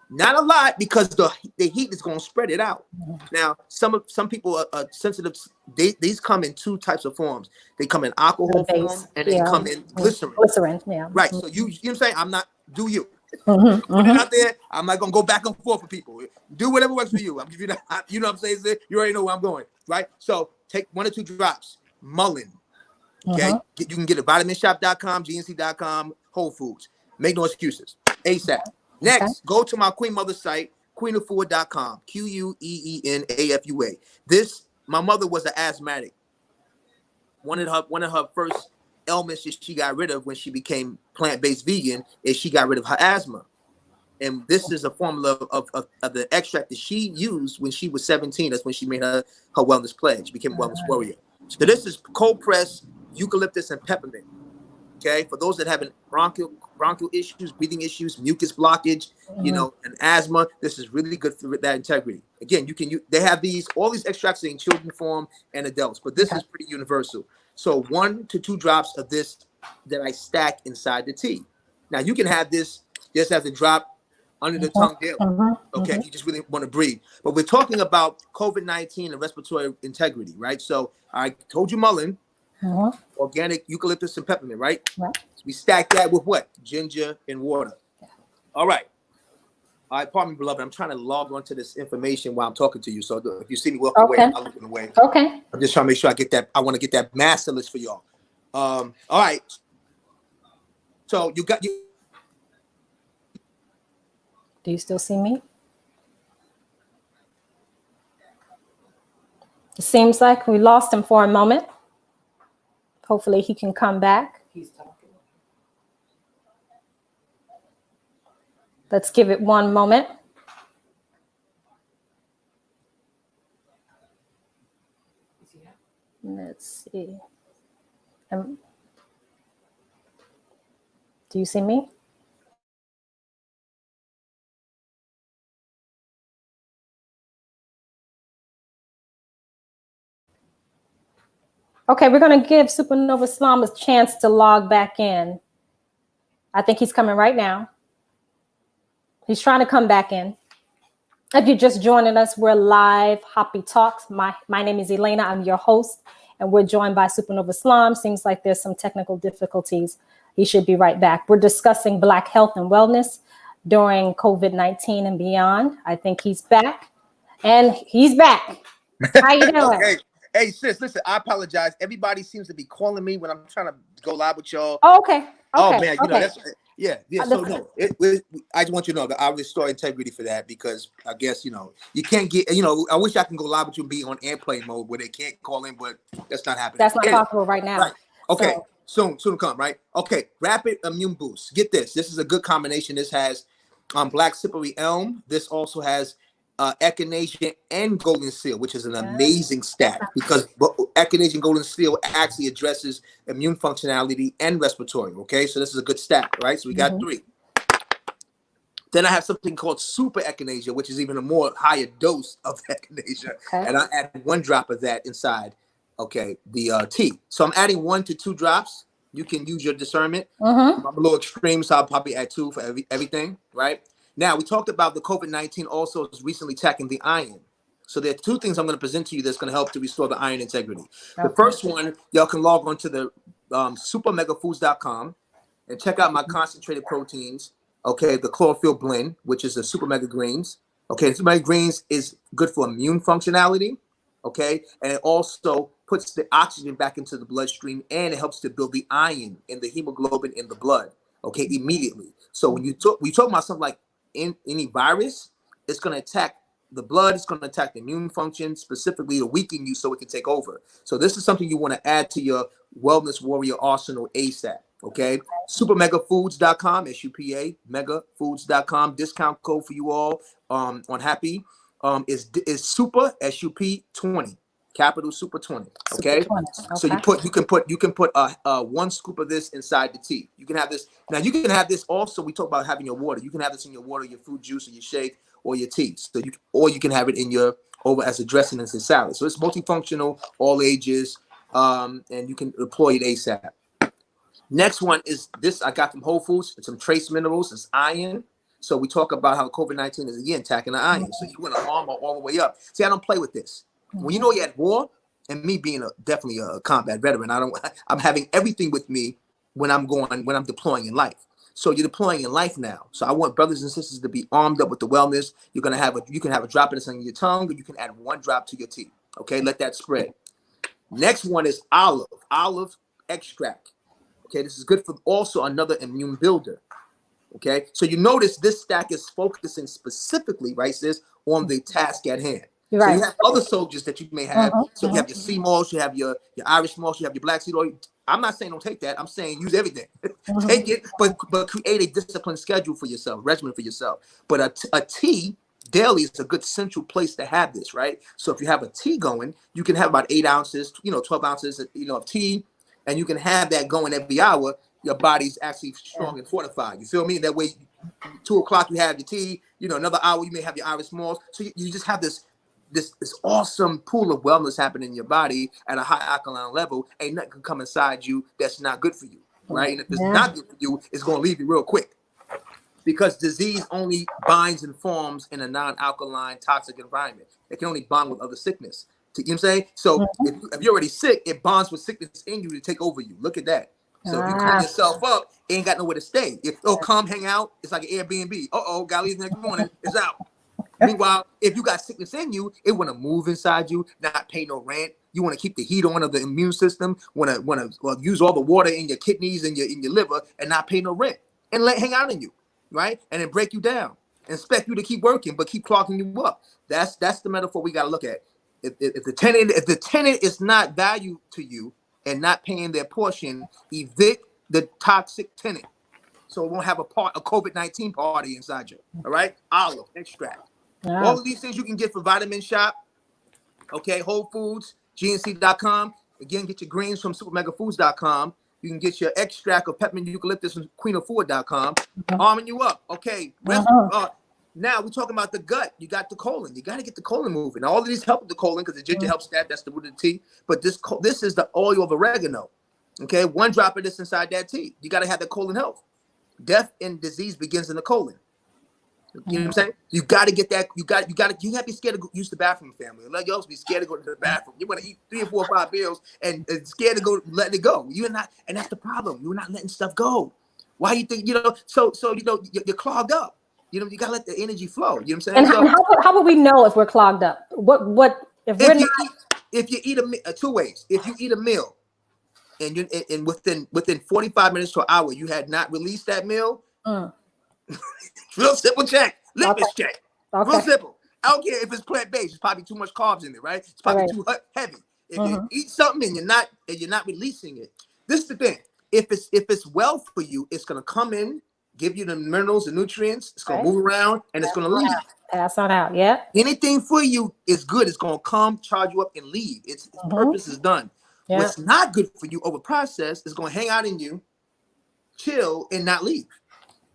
Not a lot because the heat is going to spread it out. Now, some people are sensitive. These come in 2 types of forms. They come in alcohol form and they come in glycerin. Glycerin, yeah. Right. So you know what I'm saying? I'm not, do you. Put it out there. I'm not gonna go back and forth with people. Do whatever works for you. I'm giving you that. You know what I'm saying? You already know where I'm going, right? So take 1 or 2 drops. Mullein. Okay, you can get it at vitaminshop.com, gnc.com, Whole Foods. Make no excuses. ASAP. Next, go to my Queen Mother site, queenafua.com, QUEENAFUA. My mother was an asthmatic. One of her first ailments that she got rid of when she became plant-based vegan is she got rid of her asthma. And this is a formula of the extract that she used when she was 17. That's when she made her wellness pledge, became a wellness warrior. So this is cold pressed eucalyptus and peppermint. Okay, for those that have bronchial issues, breathing issues, mucus blockage, and asthma, this is really good for that integrity. Again, they have all these extracts in children form and adults, but this is pretty universal. So 1 to 2 drops of this that I stack inside the tea. Now you can have this just as a drop under the tongue daily. Okay, if you just really want to breathe. But we're talking about COVID-19 and respiratory integrity, right? So I told you mullein. Organic eucalyptus and peppermint, right? So we stack that with what? Ginger and water. All right. Pardon me, beloved. I'm trying to log on to this information while I'm talking to you. So if you see me walk away, I'm looking away. Okay. I'm just trying to make sure I get that. I want to get that master list for y'all. All right. So you got you. Do you still see me? It seems like we lost him for a moment. Hopefully he can come back. He's talking. Let's give it one moment. Let's see. Do you see me? Okay, we're going to give SuperNova Slom a chance to log back in. I think he's coming right now. He's trying to come back in. If you're just joining us, we're live HAPI Talks. My name is Elena. I'm your host, and we're joined by SuperNova Slom. Seems like there's some technical difficulties. He should be right back. We're discussing Black health and wellness during COVID-19 and beyond. I think he's back, and he's back. How you doing? Okay. Hey, sis, listen, I apologize. Everybody seems to be calling me when I'm trying to go live with y'all. Oh, okay. Oh, man, that's, yeah. So, no, I just want you to know that I restore integrity for that because I guess, you can't get, I wish I can go live with you and be on airplane mode where they can't call in, but that's not happening. That's not possible right now. Right. Okay. Soon come, right? Okay. Rapid immune boost. Get this. This is a good combination. This has black cypri elm. This also has echinacea and golden seal, which is an amazing stack because echinacea and golden seal actually addresses immune functionality and respiratory. Okay, so this is a good stack, right? So we got 3. Then I have something called super echinacea, which is even a more higher dose of echinacea, and I add 1 drop of that inside. Okay, the tea. So I'm adding 1 to 2 drops. You can use your discernment. I'm a little extreme, so I'll probably add 2 for everything, right? Now, we talked about the COVID-19 also is recently attacking the iron. So there are 2 things I'm going to present to you that's going to help to restore the iron integrity. The first one, y'all can log on to the supermegafoods.com and check out my concentrated proteins, okay, the chlorophyll blend, which is the super mega greens. Okay, super mega greens is good for immune functionality, okay, and it also puts the oxygen back into the bloodstream and it helps to build the iron and the hemoglobin in the blood, okay, immediately. So when we talk about something like any virus, it's going to attack the blood, it's going to attack the immune function, specifically to weaken you so it can take over. So this is something you want to add to your wellness warrior arsenal ASAP, okay? Supermegafoods.com, SUPA, megafoods.com. Discount code for you all on HAPI is super, SUP20. Capital Super 20. Okay. Super 20. So you can put 1 scoop of this inside the tea. You can have this. Now you can have this also. We talk about having your water. You can have this in your water, your fruit juice, or your shake, or your tea. So you can have it in your as a dressing as a salad. So it's multifunctional, all ages, and you can deploy it ASAP. Next one is this I got from Whole Foods. It's some trace minerals. It's iron. So we talk about how COVID-19 is again attacking the iron. So you want to armor all the way up. See, I don't play with this. When you know you're at war, and me being definitely a combat veteran, I'm having everything with me when I'm deploying in life. So you're deploying in life now. So I want brothers and sisters to be armed up with the wellness. You can have a drop of this on your tongue, or you can add 1 drop to your tea. Okay, let that spread. Next one is olive extract. Okay, this is good for also another immune builder. Okay, so you notice this stack is focusing specifically, right, sis, on the task at hand. Right. So you have other soldiers that you may have. So you have your sea moss, you have your Irish moss, you have your black seed oil. I'm not saying don't take that. I'm saying use everything. Take it, but create a disciplined schedule for yourself, regimen for yourself. But a tea daily is a good central place to have this, right? So if you have a tea going, you can have about 8 ounces, 12 ounces, of tea, and you can have that going every hour. Your body's actually strong and fortified. You feel me? That way, 2 o'clock you have your tea. Another hour you may have your Irish moss. So you just have this awesome pool of wellness happening in your body at a high alkaline level. Ain't nothing can come inside you that's not good for you, right? And if it's not good for you, it's going to leave you real quick, because disease only binds and forms in a non-alkaline toxic environment. It can only bond with other sickness. You know what I'm saying? So if you're already sick, it bonds with sickness in you to take over you. Look at that. So if you clean yourself up, it ain't got nowhere to stay. Come hang out. It's like an Airbnb. Gotta leave next morning. It's out. Meanwhile, if you got sickness in you, it want to move inside you, not pay no rent. You want to keep the heat on of the immune system. Want to use all the water in your kidneys and in your liver, and not pay no rent, and hang out in you, right? And then break you down, and expect you to keep working, but keep clogging you up. That's the metaphor we got to look at. If the tenant is not value to you and not paying their portion, evict the toxic tenant, so it won't have a COVID-19 party inside you. All right, olive extract. All of these things you can get for Vitamin Shop, okay, Whole Foods, GNC.com. Again, get your greens from supermegafoods.com. You can get your extract of peppermint eucalyptus from queenoffood.com. Arming you up, okay. Now we're talking about the gut. You got the colon. You got to get the colon moving. Now, all of these help with the colon because the ginger helps that. That's the root of the tea. But this is the oil of oregano, okay. 1 drop of this inside that tea. You got to have the colon health. Death and disease begins in the colon. You know what I'm saying? You got to get that. You have to be scared to use the bathroom, family. Let y'all be scared to go to the bathroom. You want to eat 3 or 4 or 5 meals and scared to go, letting it go. You're not, and that's the problem. You're not letting stuff go. Why you think, so you're clogged up. You got to let the energy flow. You know what I'm saying? And how would we know if we're clogged up? If you eat 2 ways. If you eat a meal and within 45 minutes to an hour, you had not released that meal, real simple check. Litmus check. Okay. Real simple. I don't care if it's plant-based. It's probably too much carbs in it, right? It's probably too heavy. If you eat something and you're not releasing it, this is the thing. If it's well for you, it's gonna come in, give you the minerals and nutrients. It's gonna move around and it's gonna leave. Pass on out. Yeah. Anything for you is good. It's gonna come, charge you up, and leave. Its purpose is done. Yeah. What's not good for you over process is gonna hang out in you, chill, and not leave.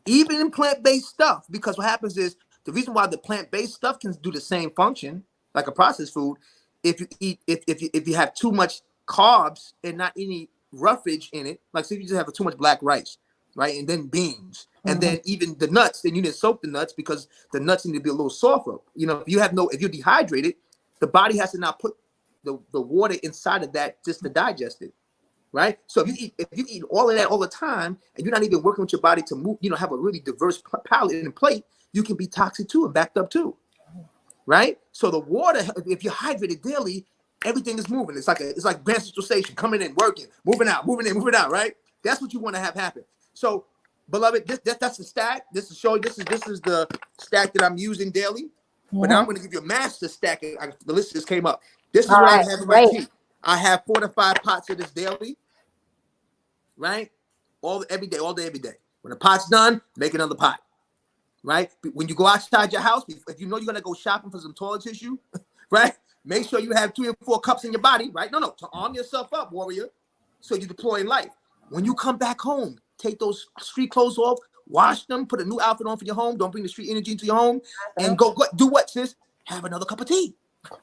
Even in plant-based stuff, because what happens is the reason why the plant-based stuff can do the same function like a processed food, if you have too much carbs and not any roughage in it, like say you just have too much black rice, right, and then beans, and then even the nuts, then you didn't soak the nuts because the nuts need to be a little softer. If you're dehydrated, the body has to now put the water inside of that just to digest it. Right. So if you eat all of that all the time and you're not even working with your body to move, have a really diverse palate and plate, you can be toxic too and backed up too. Right. So the water, if you're hydrated daily, everything is moving. It's like Grand Central Station, coming in, working, moving out, moving in, moving out. Right. That's what you want to have happen. So, beloved, that's the stack. This is the stack that I'm using daily. But now I'm going to give you a master stack. The list just came up. This is what I have in my tea. I have 4 to 5 pots of this daily. Right? Every day. When the pot's done, make another pot. Right? When you go outside your house, if you know you're going to go shopping for some toilet tissue, right? Make sure you have 3 or 4 cups in your body, right? No, to arm yourself up, warrior, so you deploy in life. When you come back home, take those street clothes off, wash them, put a new outfit on for your home. Don't bring the street energy into your home, and go do what, sis? Have another cup of tea,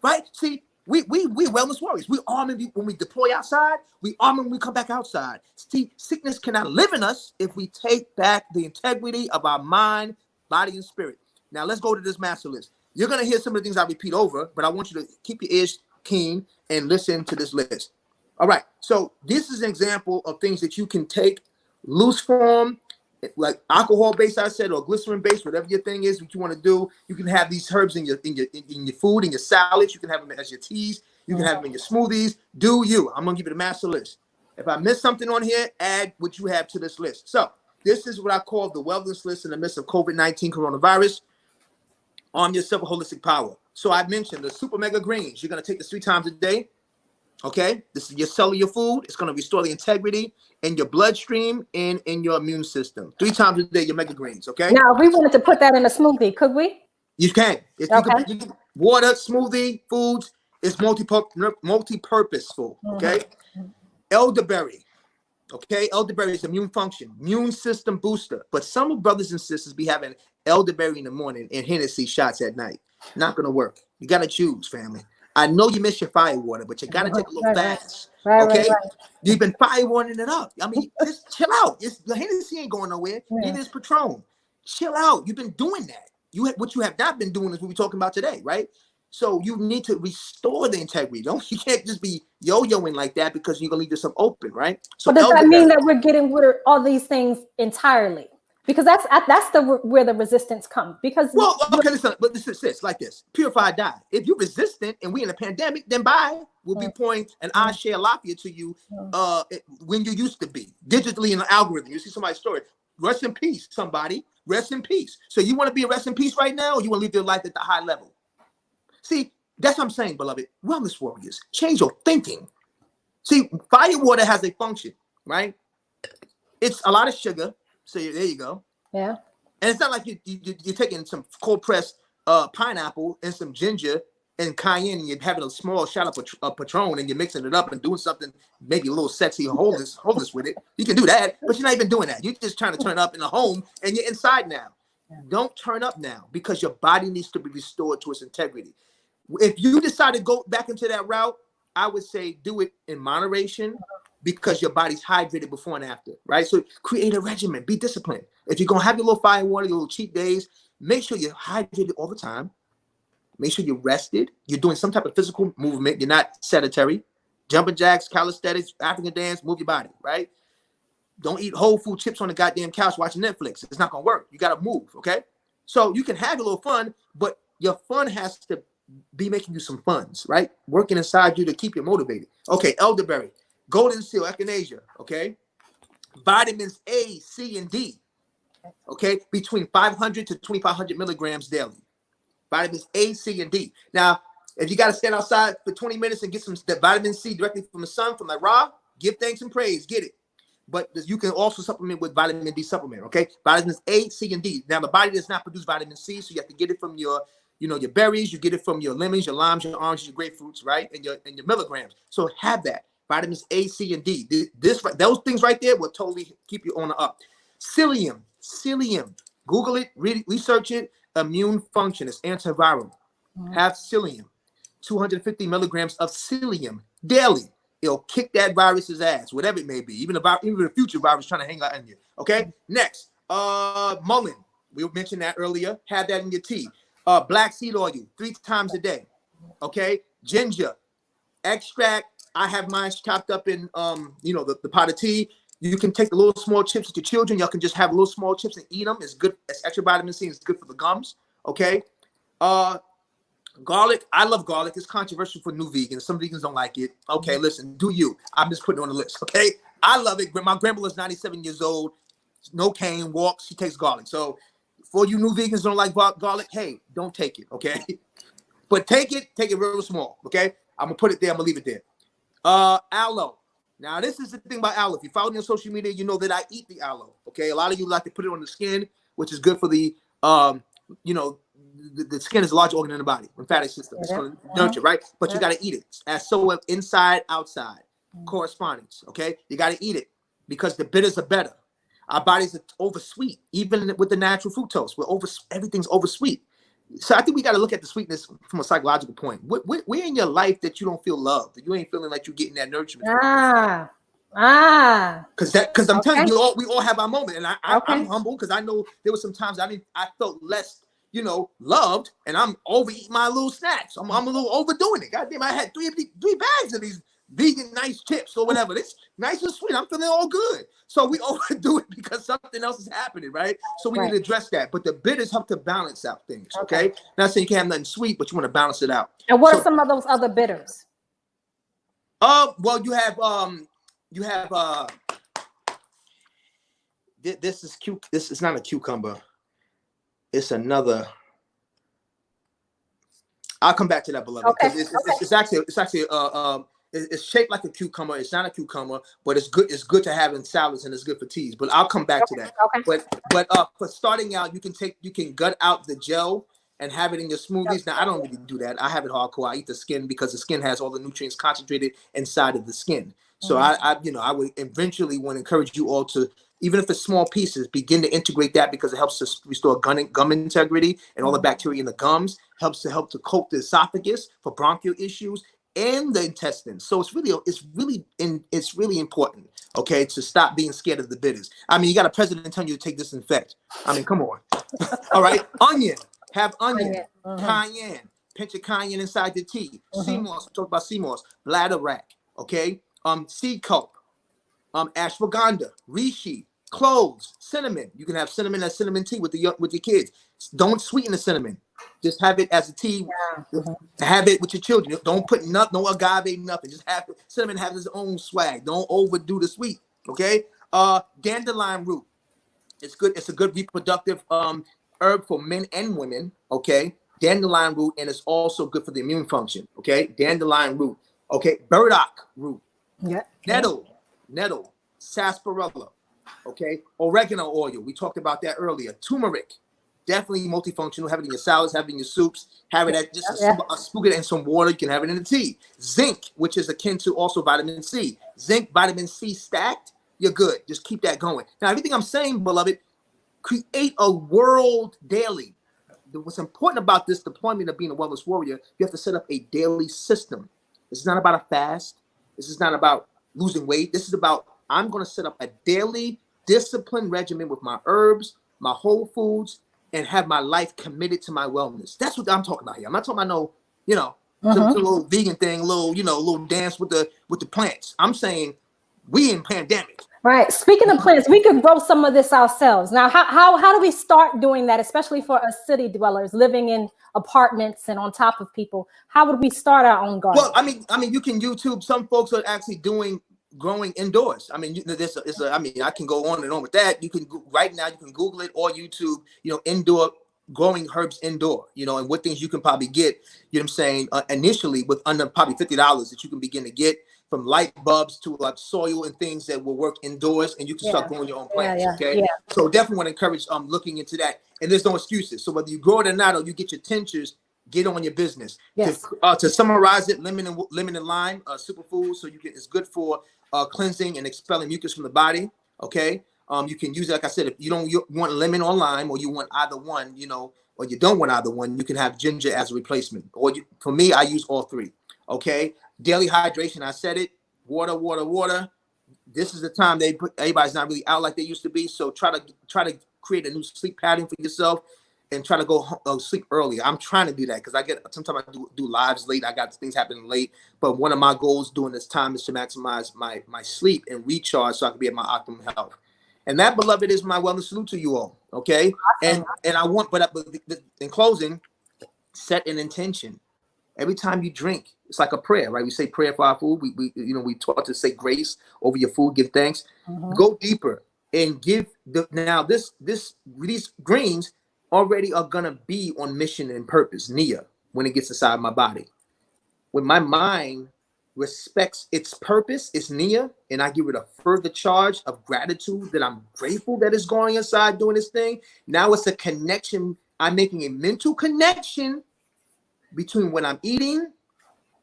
right? See, we wellness warriors. We arm when we deploy outside. We arm when we come back outside. See, sickness cannot live in us if we take back the integrity of our mind, body, and spirit. Now let's go to this master list. You're gonna hear some of the things I repeat over, but I want you to keep your ears keen and listen to this list. All right. So this is an example of things that you can take loose form like alcohol-based, I said, or glycerin-based, whatever your thing is, what you want to do. You can have these herbs in your food, in your salads. You can have them as your teas. You can have them in your smoothies. Do you? I'm gonna give you the master list. If I miss something on here, add what you have to this list. So this is what I call the wellness list in the midst of COVID-19 coronavirus. Arm yourself with holistic power. So I mentioned the super mega greens. You're gonna take this 3 times a day. Okay, this is your cellular food. It's going to restore the integrity in your bloodstream and in your immune system. 3 times a day, your mega greens. Okay. Now, if we wanted to put that in a smoothie, could we? You can. If Okay. you can water, smoothie, foods. It's multi-purposeful. Okay. Elderberry. Okay, elderberry is immune function, immune system booster. But some brothers and sisters be having elderberry in the morning and Hennessy shots at night. Not going to work. You got to choose, family. I know you miss your fire water, but you got to take a little fast. Okay? Right. You've been fire watering it up. I mean, just chill out. The Hennessy ain't going nowhere. Neither is Patron. Chill out. You've been doing that. What you have not been doing is what we're talking about today, right? So you need to restore the integrity. You can't just be yo-yoing like that because you're going to leave yourself open, right? So but does that mean that we're getting rid of all these things entirely? Because that's where the resistance comes. Because listen, but this is this like this: purified dye. If you're resistant and we're in a pandemic, then we'll be pouring an share lafia to you when you used to be digitally in the algorithm. You see somebody's story. Rest in peace, somebody. Rest in peace. So you want to be a rest in peace right now, or you want to live your life at the high level? See, that's what I'm saying, beloved. Wellness warriors, change your thinking. See, fire water has a function, right? It's a lot of sugar. So there you go. Yeah. And it's not like you're taking some cold pressed pineapple and some ginger and cayenne, and you're having a small shot of Patron, and you're mixing it up and doing something maybe a little sexy or homeless with it. You can do that, but you're not even doing that. You're just trying to turn up in a home, and you're inside now. Yeah. Don't turn up now because your body needs to be restored to its integrity. If you decide to go back into that route, I would say do it in moderation, because your body's hydrated before and after, right? So create a regimen, be disciplined. If you're gonna have your little fire water, your little cheat days, make sure you're hydrated all the time. Make sure you're rested. You're doing some type of physical movement. You're not sedentary. Jumping jacks, calisthenics, African dance, move your body, right? Don't eat whole food chips on the goddamn couch watching Netflix. It's not gonna work. You gotta move, okay? So you can have a little fun, but your fun has to be making you some funds, right? Working inside you to keep you motivated. Okay, elderberry. Golden seal, echinacea, okay? Vitamins A, C, and D, okay? Between 500 to 2,500 milligrams daily. Vitamins A, C, and D. Now, if you got to stand outside for 20 minutes and get some vitamin C directly from the sun, from the raw, give thanks and praise, get it. But you can also supplement with vitamin D supplement, okay? Vitamins A, C, and D. Now, the body does not produce vitamin C, so you have to get it from your berries, you get it from your lemons, your limes, your oranges, your grapefruits, right? And your milligrams. So have that. Vitamins A, C, and D. Those things right there will totally keep you on the up. Psyllium. Google it, research it. Immune function. It's antiviral. Have psyllium. 250 milligrams of psyllium daily. It'll kick that virus's ass, whatever it may be. Even the future virus trying to hang out on you. Okay. Next, mullein. We mentioned that earlier. Have that in your tea. Black seed oil 3 times a day. Okay. Ginger extract. I have mine chopped up in, the pot of tea. You can take the little small chips with your children. Y'all can just have little small chips and eat them. It's good. It's extra vitamin C. It's good for the gums. Okay. Garlic. I love garlic. It's controversial for new vegans. Some vegans don't like it. Okay, listen, do you. I'm just putting it on the list. Okay. I love it. My grandmother's 97 years old. No cane, walks. She takes garlic. So for you new vegans don't like garlic, hey, don't take it. Okay. But take it real small. Okay. I'm going to put it there. I'm going to leave it there. Aloe. Now, this is the thing about aloe. If you follow me on social media, you know that I eat the aloe. Okay, a lot of you like to put it on the skin, which is good for the, the skin is a large organ in the body, lymphatic system. It's going to nurture, right? But you got to eat it. As so inside, outside, correspondence. Okay, you got to eat it because the bitters are better. Our bodies are oversweet, even with the natural fructose. Everything's oversweet. So I think we got to look at the sweetness from a psychological point. Where in your life that you don't feel loved, that you ain't feeling like you're getting that nourishment? Because I'm telling you, we all have our moment, and I'm humble because I know there were some times I felt less, loved, and I'm overeating my little snacks. I'm a little overdoing it. Goddamn, I had three bags of these vegan nice chips or whatever. It's nice and sweet. I'm feeling all good. So we overdo it because something else is happening, right? So we need to address that. But the bitters help to balance out things, okay? Not saying you can't have nothing sweet, but you want to balance it out. And what are some of those other bitters? Well, you have this is cute. This is not a cucumber. It's another. I'll come back to that, beloved. Okay. It's actually it's shaped like a cucumber. It's not a cucumber, but it's good. It's good to have in salads and it's good for teas. But I'll come back to that. Okay. But for starting out, you can gut out the gel and have it in your smoothies. Now I don't really do that. I have it hardcore. I eat the skin because the skin has all the nutrients concentrated inside of the skin. So I would eventually want to encourage you all to, even if it's small pieces, begin to integrate that because it helps to restore gum integrity and all the bacteria in the gums, helps to coat the esophagus for bronchial issues and the intestines. So it's really important, okay, to stop being scared of the bitters. I mean, you got a president telling you to take disinfect. I mean, come on. All right, onion. Have onion, cayenne, pinch of cayenne inside the tea. Sea moss, talk about sea moss, bladderwrack, okay? Seed cope, ashwagandha, reishi, cloves, cinnamon. You can have cinnamon as cinnamon tea with your kids. Don't sweeten the cinnamon. Just have it as a tea. Have it with your children. Don't put no agave, nothing. Just have it. Cinnamon has its own swag. Don't overdo the sweet, okay? Dandelion root. It's good. It's a good reproductive herb for men and women, okay? Dandelion root, and it's also good for the immune function, okay? Dandelion root, okay? Burdock root, nettle, sarsaparilla, okay? Oregano oil, we talked about that earlier. Turmeric, definitely multifunctional. Have it in your salads, have it in your soups, have it at just a spoon and some water. You can have it in the tea. Zinc, which is akin to also vitamin C. Zinc, vitamin C stacked, you're good. Just keep that going. Now, everything I'm saying, beloved, create a world daily. What's important about this deployment of being a wellness warrior, you have to set up a daily system. This is not about a fast. This is not about losing weight. This is about, I'm going to set up a daily discipline regimen with my herbs, my whole foods, and have my life committed to my wellness. That's what I'm talking about here. I'm not talking about some little vegan thing, little dance with the plants. I'm saying we in pandemic. Right. Speaking of plants, we could grow some of this ourselves. Now, how do we start doing that, especially for us city dwellers living in apartments and on top of people? How would we start our own garden? Well, I mean, you can YouTube. Some folks are actually growing indoors. I mean, I can go on and on with that. You can right now. You can Google it or YouTube. Indoor growing herbs indoor. And what things you can probably get. You know what I'm saying? Initially, with under probably $50 that you can begin to get. From light bulbs to like soil and things that will work indoors, and you can start growing your own plants. Okay, so definitely want to encourage looking into that. And there's no excuses. So whether you grow it or not, or you get your tinctures, get on your business. Yes. To summarize it, lemon and lime superfood. So it's good for cleansing and expelling mucus from the body. Okay, you can use it, like I said, if you want lemon or lime, or you want either one, or you don't want either one, you can have ginger as a replacement. Or for me, I use all three. Okay. Daily hydration, I said it. Water. This is the time everybody's not really out like they used to be. So try to create a new sleep pattern for yourself and try to go sleep early. I'm trying to do that because sometimes I do lives late. I got things happening late. But one of my goals during this time is to maximize my sleep and recharge so I can be at my optimum health. And that, beloved, is my wellness salute to you all. Okay. Awesome. And I want, but in closing, set an intention. Every time you drink, it's like a prayer, right? We say prayer for our food. We taught to say grace over your food, give thanks. Go deeper and give these greens already are gonna be on mission and purpose, Nia, when it gets inside my body. When my mind respects its purpose, it's Nia, and I give it a further charge of gratitude that I'm grateful that it's going inside doing this thing. Now it's a connection. I'm making a mental connection between when I'm eating,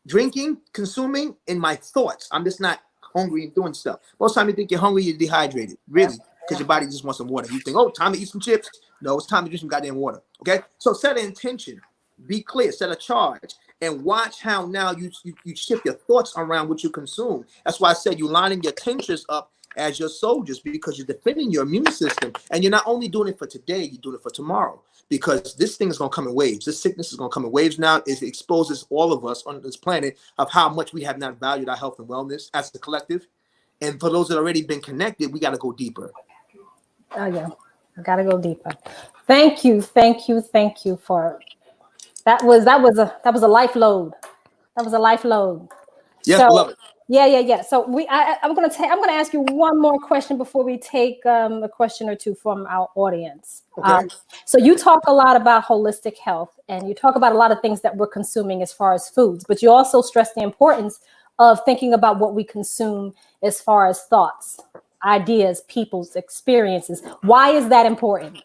drinking, consuming, and my thoughts. I'm just not hungry and doing stuff. Most time you think you're hungry, you're dehydrated, really, because your body just wants some water. You think, oh, time to eat some chips. No, it's time to drink some goddamn water. Okay, so set an intention, be clear, set a charge, and watch how now you shift your thoughts around what you consume. That's why I said you lining your tinctures up as your soldiers, because you're defending your immune system. And you're not only doing it for today, you're doing it for tomorrow, because this thing is going to come in waves. This sickness is going to come in waves. Now it exposes all of us on this planet of how much we have not valued our health and wellness as a collective. And for those that already been connected, we got to go deeper. Oh yeah, I gotta go deeper. Thank you for that. Was a life load. That was a life load. Yes, So beloved. yeah. So I'm gonna ask you one more question before we take a question or two from our audience. Okay. So you talk a lot about holistic health, and you talk about a lot of things that we're consuming as far as foods, but you also stress the importance of thinking about what we consume as far as thoughts, ideas, people's experiences. Why is that important?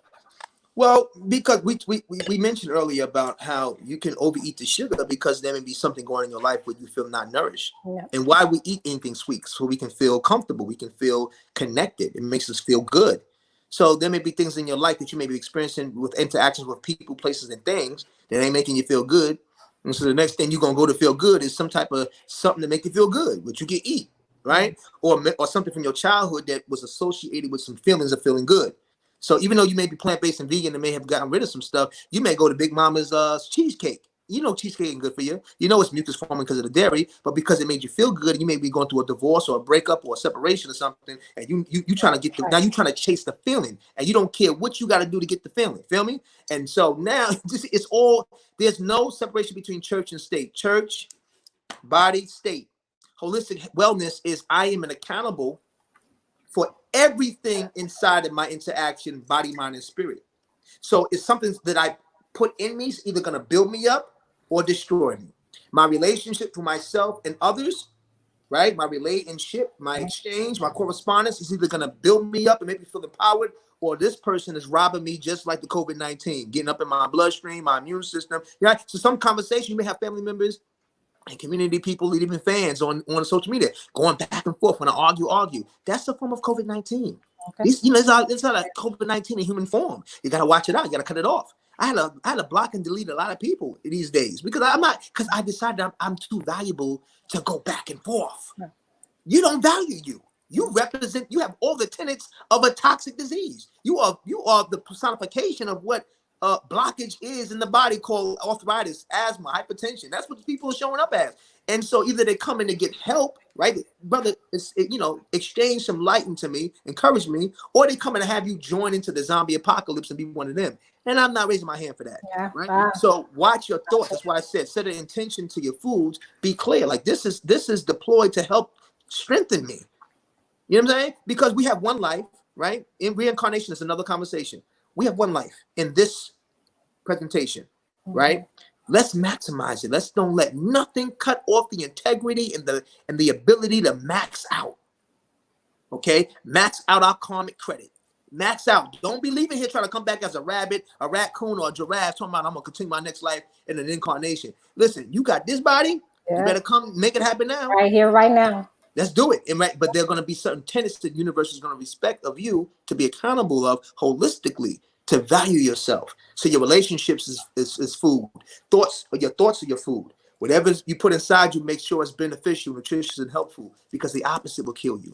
Well, because we mentioned earlier about how you can overeat the sugar because there may be something going on in your life where you feel not nourished. Yeah. And why we eat anything sweet, so we can feel comfortable, we can feel connected. It makes us feel good. So there may be things in your life that you may be experiencing with interactions with people, places, and things that ain't making you feel good. And so the next thing you're gonna go to feel good is some type of something to make you feel good, which you can eat, right? Or something from your childhood that was associated with some feelings of feeling good. So even though you may be plant-based and vegan and may have gotten rid of some stuff, you may go to Big Mama's cheesecake. You know cheesecake ain't good for you. You know it's mucus forming because of the dairy, but because it made you feel good, you may be going through a divorce or a breakup or a separation or something, and you trying to get now you trying to chase the feeling, and you don't care what you got to do to get the feeling. Feel me? And so now it's all, there's no separation between church and state. Church, body, state. Holistic wellness is I am an accountable for everything inside of my interaction, body, mind, and spirit. So it's something that I put in me is either going to build me up or destroy me. My relationship to myself and others, right? My relationship, my exchange, my correspondence is either going to build me up and make me feel empowered, or this person is robbing me, just like the COVID-19, getting up in my bloodstream, my immune system. Right? So some conversation, you may have family members and community people, even fans on social media, going back and forth when I argue. That's a form of COVID-19. Okay. These, it's not like COVID-19 in human form. You got to watch it out. You got to cut it off. I had to block and delete a lot of people these days because I decided I'm too valuable to go back and forth. Yeah. You don't value you. You have all the tenets of a toxic disease. You are the personification of what blockage is in the body, called arthritis, asthma, hypertension. That's what people are showing up as. And so either they come in to get help, right, brother, exchange some light into me, encourage me, or they come in to have you join into the zombie apocalypse and be one of them. And I'm not raising my hand for that. Yeah, right. Wow. So watch your thoughts. That's why I said set an intention to your foods. Be clear. Like this is deployed to help strengthen me. You know what I'm saying? Because we have one life, right? In reincarnation is another conversation. We have one life in this presentation, right? Let's maximize it. Let's don't let nothing cut off the integrity and the ability to max out. Okay? Max out our karmic credit. Max out. Don't be leaving here trying to come back as a rabbit, a raccoon, or a giraffe talking about I'm gonna continue my next life in an incarnation. Listen, you got this body. Yeah. You better come make it happen now. Right here, right now. Let's do it. But there are going to be certain tenets that the universe is going to respect of you to be accountable of holistically, to value yourself. So your relationships is food. Your thoughts are your food. Whatever you put inside you, make sure it's beneficial, nutritious, and helpful, because the opposite will kill you.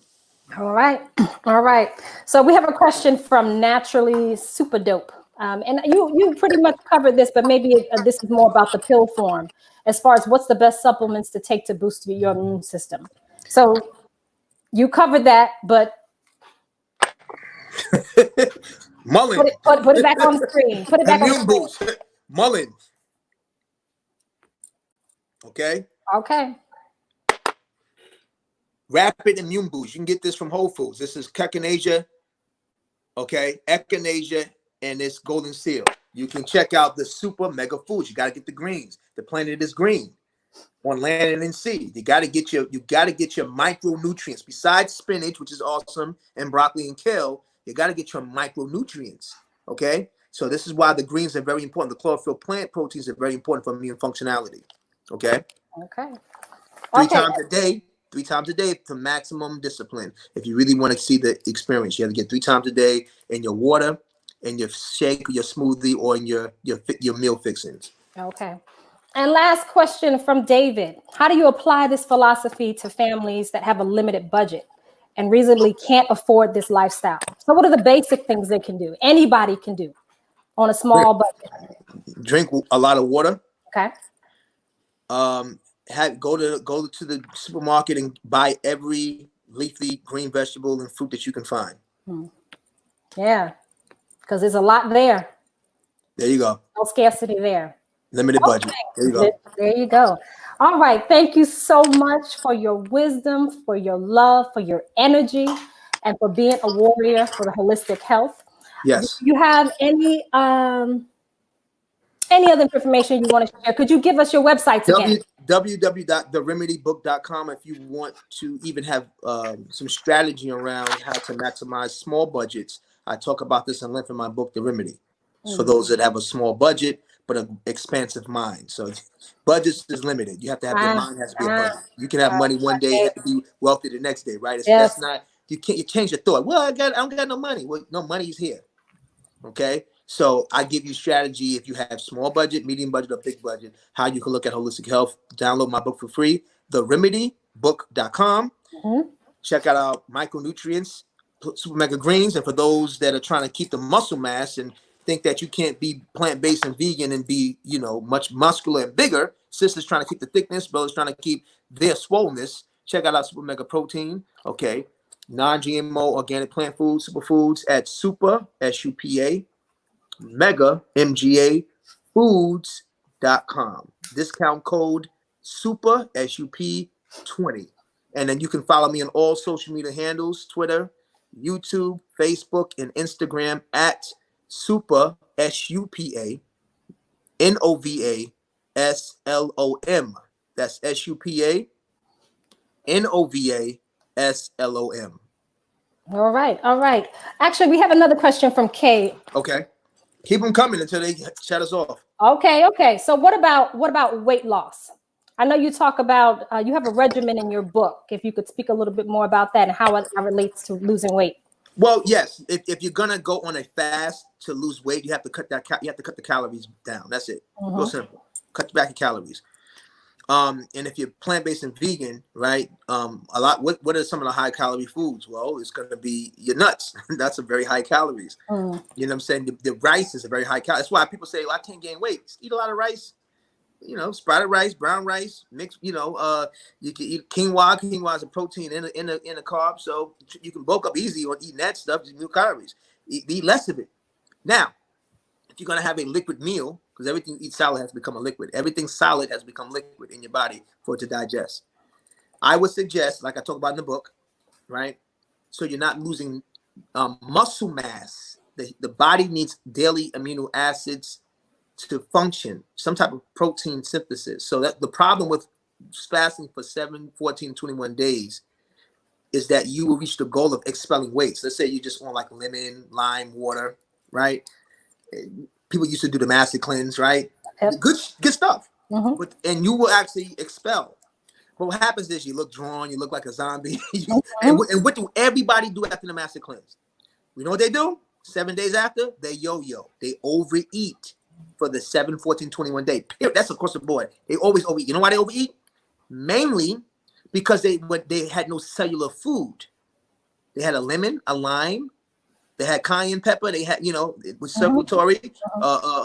All right. All right. So we have a question from Naturally Super Dope. And you pretty much covered this, but maybe this is more about the pill form, as far as what's the best supplements to take to boost your immune system. So you covered that, but Mullen. Put it back on the screen. Put it back immune on the screen. Boost. Mullen. Okay. Okay. Rapid immune boost. You can get this from Whole Foods. This is echinacea. Okay, echinacea, and it's golden seal. You can check out the super mega foods. You got to get the greens. The planet is green. On land and sea, you got to get your micronutrients. Besides spinach, which is awesome, and broccoli and kale, you got to get your micronutrients. Okay, so this is why the greens are very important. The chlorophyll plant proteins are very important for immune functionality. Okay. Okay. Three times a day for maximum discipline. If you really want to see the experience, you have to get 3 times a day in your water, in your shake, your smoothie, or in your meal fixings. Okay. And last question from David. How do you apply this philosophy to families that have a limited budget? and reasonably can't afford this lifestyle. So what are the basic things they can do? Anybody can do on a small budget. Drink a lot of water. Okay. Go to the supermarket and buy every leafy green vegetable and fruit that you can find. Yeah, because there's a lot there. There you go. No scarcity there. Limited budget. There you go. There you go. All right. Thank you so much for your wisdom, for your love, for your energy, and for being a warrior for the holistic health. Yes. Do you have any other information you want to share? Could you give us your websites again? www.theremedybook.com if you want to even have some strategy around how to maximize small budgets. I talk about this in length in my book, The Remedy. For those that have a small budget but an expansive mind. So budgets is limited. You have to have your mind has to be a budget. You can have money one day, have to be wealthy the next day, right? That's not, you change your thought. Well, I don't got no money. Well, no, money's here. Okay. So I give you strategy if you have small budget, medium budget, or big budget, how you can look at holistic health. Download my book for free, theremedybook.com. Check out our micronutrients, super mega greens. And for those that are trying to keep the muscle mass and think that you can't be plant-based and vegan and be, much muscular and bigger, sisters trying to keep the thickness, brothers trying to keep their swollenness, check out our super mega protein. Okay. Non-GMO organic plant foods, superfoods at super, SUPA, mega, MGA, foods.com. Discount code super, SUP20. And then you can follow me on all social media handles, Twitter, YouTube, Facebook, and Instagram at super, SUPA, NOVA, SLOM. That's SUPA, NOVA, SLOM. All right. All right. Actually, we have another question from Kay. Okay. Keep them coming until they shut us off. Okay. Okay. So what about weight loss? I know you talk about, you have a regimen in your book. If you could speak a little bit more about that and how it relates to losing weight. Well, yes. If you're gonna go on a fast to lose weight, you have to cut the calories down. That's it. Real simple. Cut back your calories. And if you're plant-based and vegan, right? What are some of the high calorie foods? Well, it's gonna be your nuts. That's a very high calories. You know what I'm saying? The rice is a very high calorie. That's why people say, well, I can't gain weight. Just eat a lot of rice. Sprouted rice, brown rice, mixed, you can eat quinoa. Quinoa is a protein in a carb. So you can bulk up easy on eating that stuff, just new calories. Eat less of it. Now, if you're going to have a liquid meal, because everything you eat solid has become a liquid. Everything solid has become liquid in your body for it to digest. I would suggest, like I talk about in the book, right? So you're not losing muscle mass. The body needs daily amino acids to function, some type of protein synthesis. So that the problem with fasting for 7, 14, 21 days is that you will reach the goal of expelling weights. Let's say you just want like lemon, lime, water, right? People used to do the master cleanse, right? Yep. Good stuff. And you will actually expel. But what happens is you look drawn, you look like a zombie. And what do everybody do after the master cleanse? You know what they do? 7 days after, they yo-yo. They overeat for the 7, 14, 21 day period. That's across the board. They always overeat. You know why they overeat? Mainly because they had no cellular food. They had a lemon, a lime, they had cayenne pepper, they had, it was circulatory,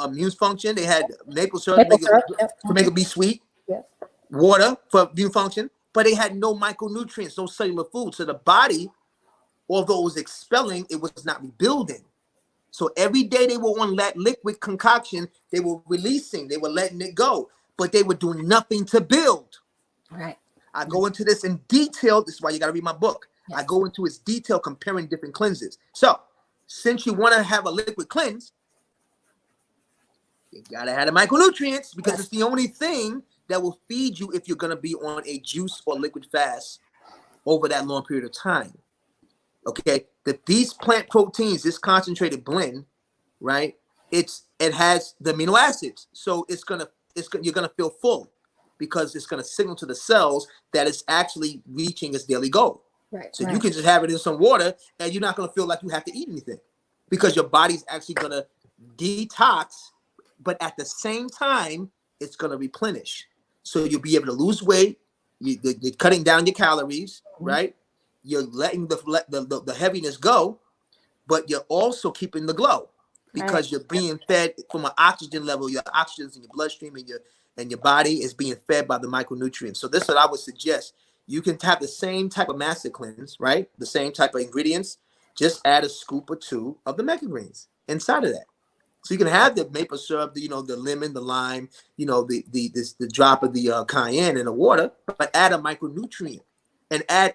immune function. They had maple syrup to make it be sweet, water for immune function, but they had no micronutrients, no cellular food. So the body, although it was expelling, it was not rebuilding. So every day they were on that liquid concoction, they were releasing, they were letting it go, but they were doing nothing to build. Right. I go into this in detail. This is why you got to read my book. Yes. I go into its detail comparing different cleanses. So since you want to have a liquid cleanse, you got to have the micronutrients because it's the only thing that will feed you if you're going to be on a juice or liquid fast over that long period of time. Okay, these plant proteins, this concentrated blend, right? It has the amino acids, so you're gonna feel full because it's gonna signal to the cells that it's actually reaching its daily goal. Right. So you can just have it in some water, and you're not gonna feel like you have to eat anything because your body's actually gonna detox, but at the same time, it's gonna replenish. So you'll be able to lose weight. You're cutting down your calories, right? you're letting the heaviness go, but you're also keeping the glow because you're being fed from an oxygen level. Your oxygen's in your bloodstream and your body is being fed by the micronutrients. So this is what I would suggest. You can have the same type of master cleanse, right? The same type of ingredients. Just add a scoop or two of the mega greens inside of that. So you can have the maple syrup, the lemon, the lime, the drop of the cayenne in the water, but add a micronutrient and add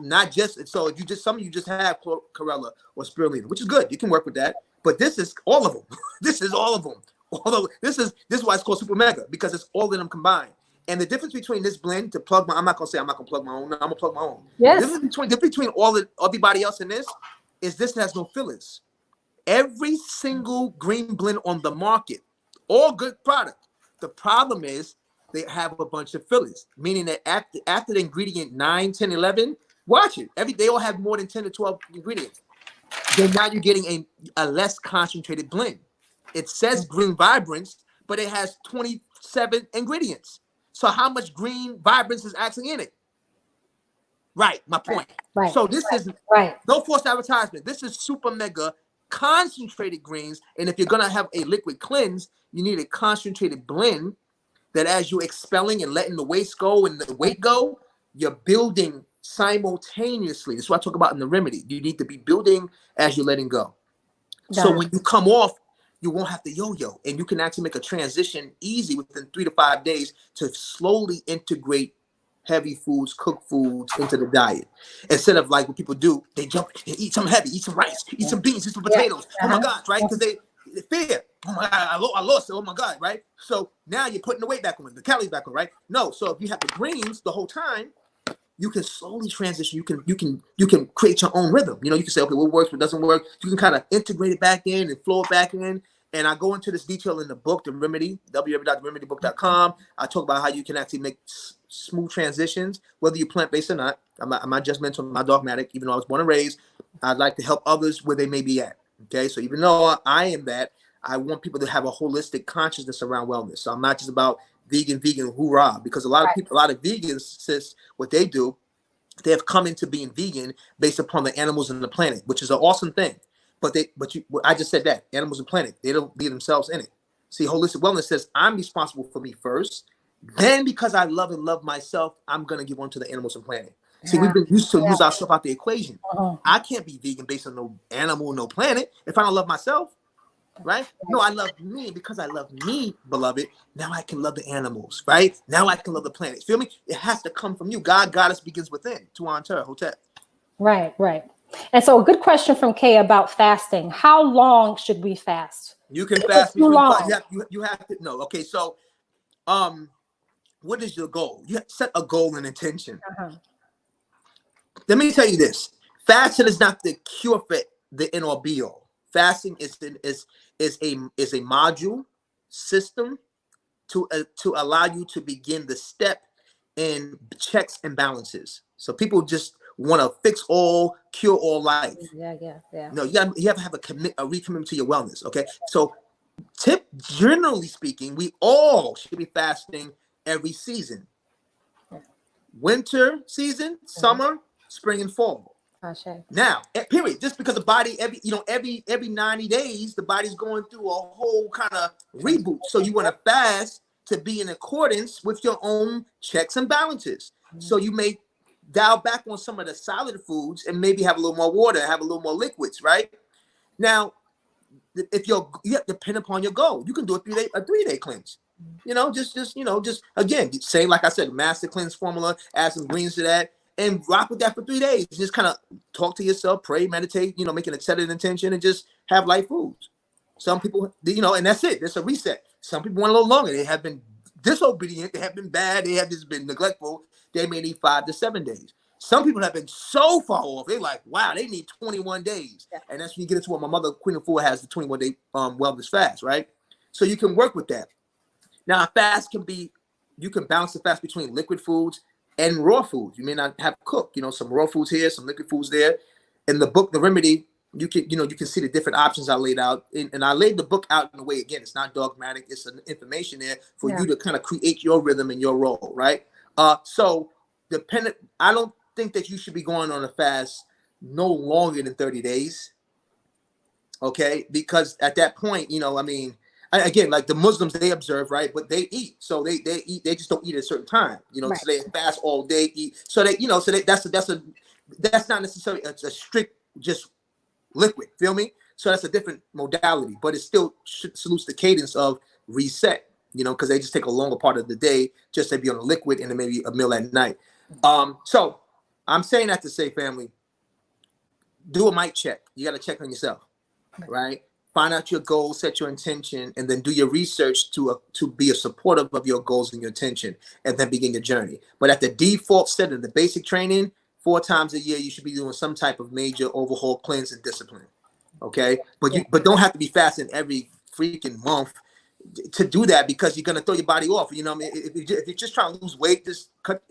not just, so if you just, some of you just have chlorella or spirulina, which is good. You can work with that, but this is all of them. This is all of them. Although this is why it's called super mega, because it's all of them combined. And the difference between this blend to plug I'm not gonna plug my own. I'm gonna plug my own. Yes. The difference between everybody else in this has no fillers. Every single green blend on the market, all good product. The problem is they have a bunch of fillers, meaning that after the ingredient 9, 10, 11, watch it. They all have more than 10 to 12 ingredients. Then now you're getting a less concentrated blend. It says green vibrance, but it has 27 ingredients. So how much green vibrance is actually in it? Right, my point. Right. So this is no false advertisement. This is super mega concentrated greens. And if you're gonna have a liquid cleanse, you need a concentrated blend that as you're expelling and letting the waste go and the weight go, you're building simultaneously. That's what I talk about in the remedy. You need to be building as you're letting go. So when you come off, you won't have to yo-yo, and you can actually make a transition easy within 3 to 5 days to slowly integrate heavy foods, cooked foods into the diet. Instead of like what people do, they eat some heavy, eat some rice, eat some beans, eat some potatoes. Oh my God, right? Because they fear. Oh my God, I lost it. Oh my God, right? So now you're putting the weight back on, the calories back on, right? No, so if you have the greens the whole time, you can slowly transition. You can create your own rhythm. You can say, okay, what works, what doesn't work. You can kind of integrate it back in and flow it back in. And I go into this detail in the book, The Remedy, www.theremedybook.com. I talk about how you can actually make smooth transitions, whether you're plant-based or not. I'm not judgmental, I'm not dogmatic. Even though I was born and raised, I'd like to help others where they may be at. Okay, so even though I am that, I want people to have a holistic consciousness around wellness. So I'm not just about vegan, hoorah, because a lot of vegans, sis, what they do, they have come into being vegan based upon the animals and the planet, which is an awesome thing. I just said that animals and planet, they don't be themselves in it. See, holistic wellness says I'm responsible for me first. Then, because I love and love myself, I'm gonna give on to the animals and planet. See, we've been used to use ourselves out the equation. I can't be vegan based on no animal, no planet, if I don't love myself. Right? No, I love me, because I love me, beloved. Now I can love the animals, right? Now I can love the planet. Feel me? It has to come from you. Goddess begins within. Tuan Ter, Hotep. Right. And so a good question from Kay about fasting. How long should we fast? You can fast between 5. You have to know. Okay, so what is your goal? You have to set a goal and intention. Let me tell you this. Fasting is not the cure for the end or be all. Fasting is a module system to allow you to begin the step in checks and balances. So people just want to fix all, cure all life. Yeah. No, you have to have a recommitment to your wellness. Okay, so generally speaking, we all should be fasting every season. Winter season, summer, spring, and fall. Now, period. Just because the body every 90 days, the body's going through a whole kind of reboot. So you want to fast to be in accordance with your own checks and balances. So you may dial back on some of the solid foods and maybe have a little more water, have a little more liquids, right? Now, if you have to depend upon your goal, you can do a 3-day cleanse. Just again, same like I said, master cleanse formula, add some greens to that. And rock with that for 3 days. Just kind of talk to yourself, pray, meditate, make an accepted intention, and just have light foods. Some people, and that's it. It's a reset. Some people want a little longer. They have been disobedient. They have been bad. They have just been neglectful. They may need 5 to 7 days. Some people have been so far off. They're like, wow, they need 21 days. Yeah. And that's when you get into what my mother, Queen of Four, has the 21-day wellness fast, right? So you can work with that. Now, a fast you can balance the fast between liquid foods and raw foods. You may not have cooked, some raw foods here, some liquid foods there. In the book, The Remedy, you can see the different options I laid out. And I laid the book out in a way, again, it's not dogmatic. It's an information there for you to kind of create your rhythm and your role, right? So I don't think that you should be going on a fast no longer than 30 days. Okay, because at that point, you know, I mean, again, like the Muslims, they observe, right? But they eat, so they eat. They just don't eat at a certain time, you know. Right. So they fast all day, eat. So they, you know, so that's not necessarily a strict just liquid. Feel me? So that's a different modality, but it still salutes the cadence of reset. You know, because they just take a longer part of the day just to be on a liquid and then maybe a meal at night. So I'm saying that to say, family, do a mic check. You got to check on yourself. Right? Find out your goals, set your intention, and then do your research to be a supportive of your goals and your intention, and then begin your journey. But at the default setting, the basic training, 4 times a year, you should be doing some type of major overhaul, cleanse, and discipline. Okay? But don't have to be fasting every freaking month to do that, because you're gonna throw your body off. You know what I mean? If you're just trying to lose weight, just cut.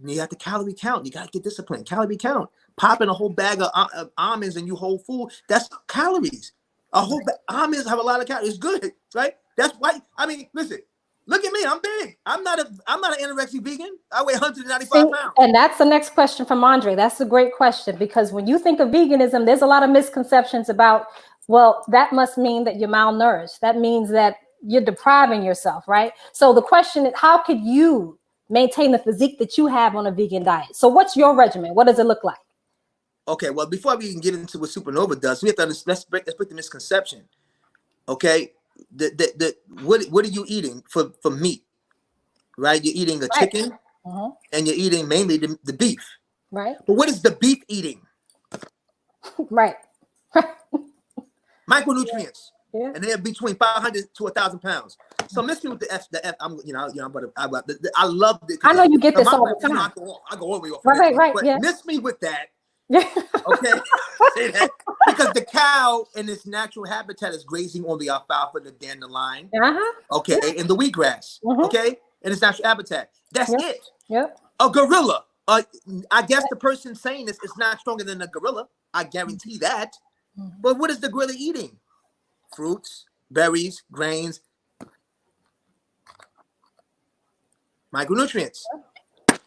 You have to calorie count. You gotta get disciplined. Calorie count. Popping a whole bag of almonds and you whole food, that's calories. A whole almonds have a lot of calories. It's good, right? That's why. I mean, listen. Look at me. I'm big. I'm not an anorexic vegan. I weigh 195 pounds. And that's the next question from Andre. That's a great question, because when you think of veganism, there's a lot of misconceptions about, well, that must mean that you're malnourished. That means that you're depriving yourself, right? So the question is, how could you maintain the physique that you have on a vegan diet? So what's your regimen? What does it look like? Okay, well, before we can get into what Supernova does, we have to let's break the misconception. Okay, what are you eating for meat? Right, you're eating a chicken, and you're eating mainly the beef. Right. But what is the beef eating? Right. Micronutrients. Yeah. And they're between 500 to 1,000 pounds. So let's see what the F. I'm, I love it. I know you get this all the time. I go all the way off. Right. But Yeah. miss me with that. Okay. Say that, because the cow in its natural habitat is grazing on the alfalfa, the dandelion, okay, and the wheatgrass, okay, in its natural habitat. That's it. Yep. A gorilla. I guess the person saying this is not stronger than a gorilla. I guarantee that. But what is the gorilla eating? Fruits, berries, grains, micronutrients.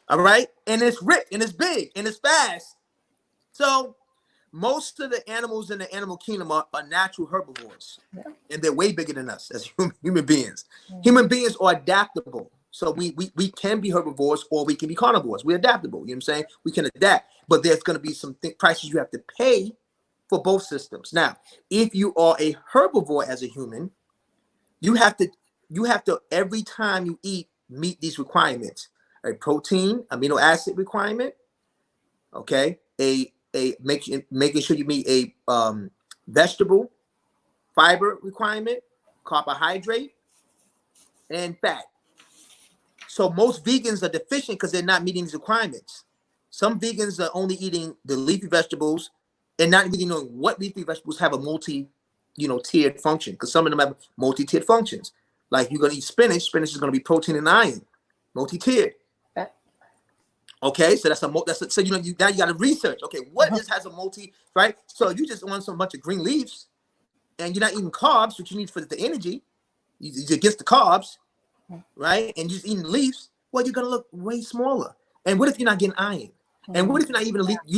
All right, and it's rich, and it's big, and it's fast. So most of the animals in the animal kingdom are natural herbivores, and they're way bigger than us as human beings. Human beings are adaptable. So we can be herbivores or we can be carnivores. We're adaptable. You know what I'm saying? We can adapt, but there's going to be some prices you have to pay for both systems. Now, if you are a herbivore as a human, you have to every time you eat, meet these requirements: a protein, amino acid requirement, okay, making sure you meet a vegetable fiber requirement, carbohydrate, and fat. So most vegans are deficient because they're not meeting these requirements. Some vegans are only eating the leafy vegetables and not really knowing what leafy vegetables have a tiered function, because some of them have multi-tiered functions. Like you're going to eat spinach. Spinach is going to be protein and iron, multi-tiered. Okay, so so now you got to research. Okay, what has a multi, right? So you just want some bunch of green leaves, and you're not eating carbs, which you need for the energy. You get the carbs, right? And you're just eating leaves. Well, you're gonna look way smaller. And what if you're not getting iron? And what if you're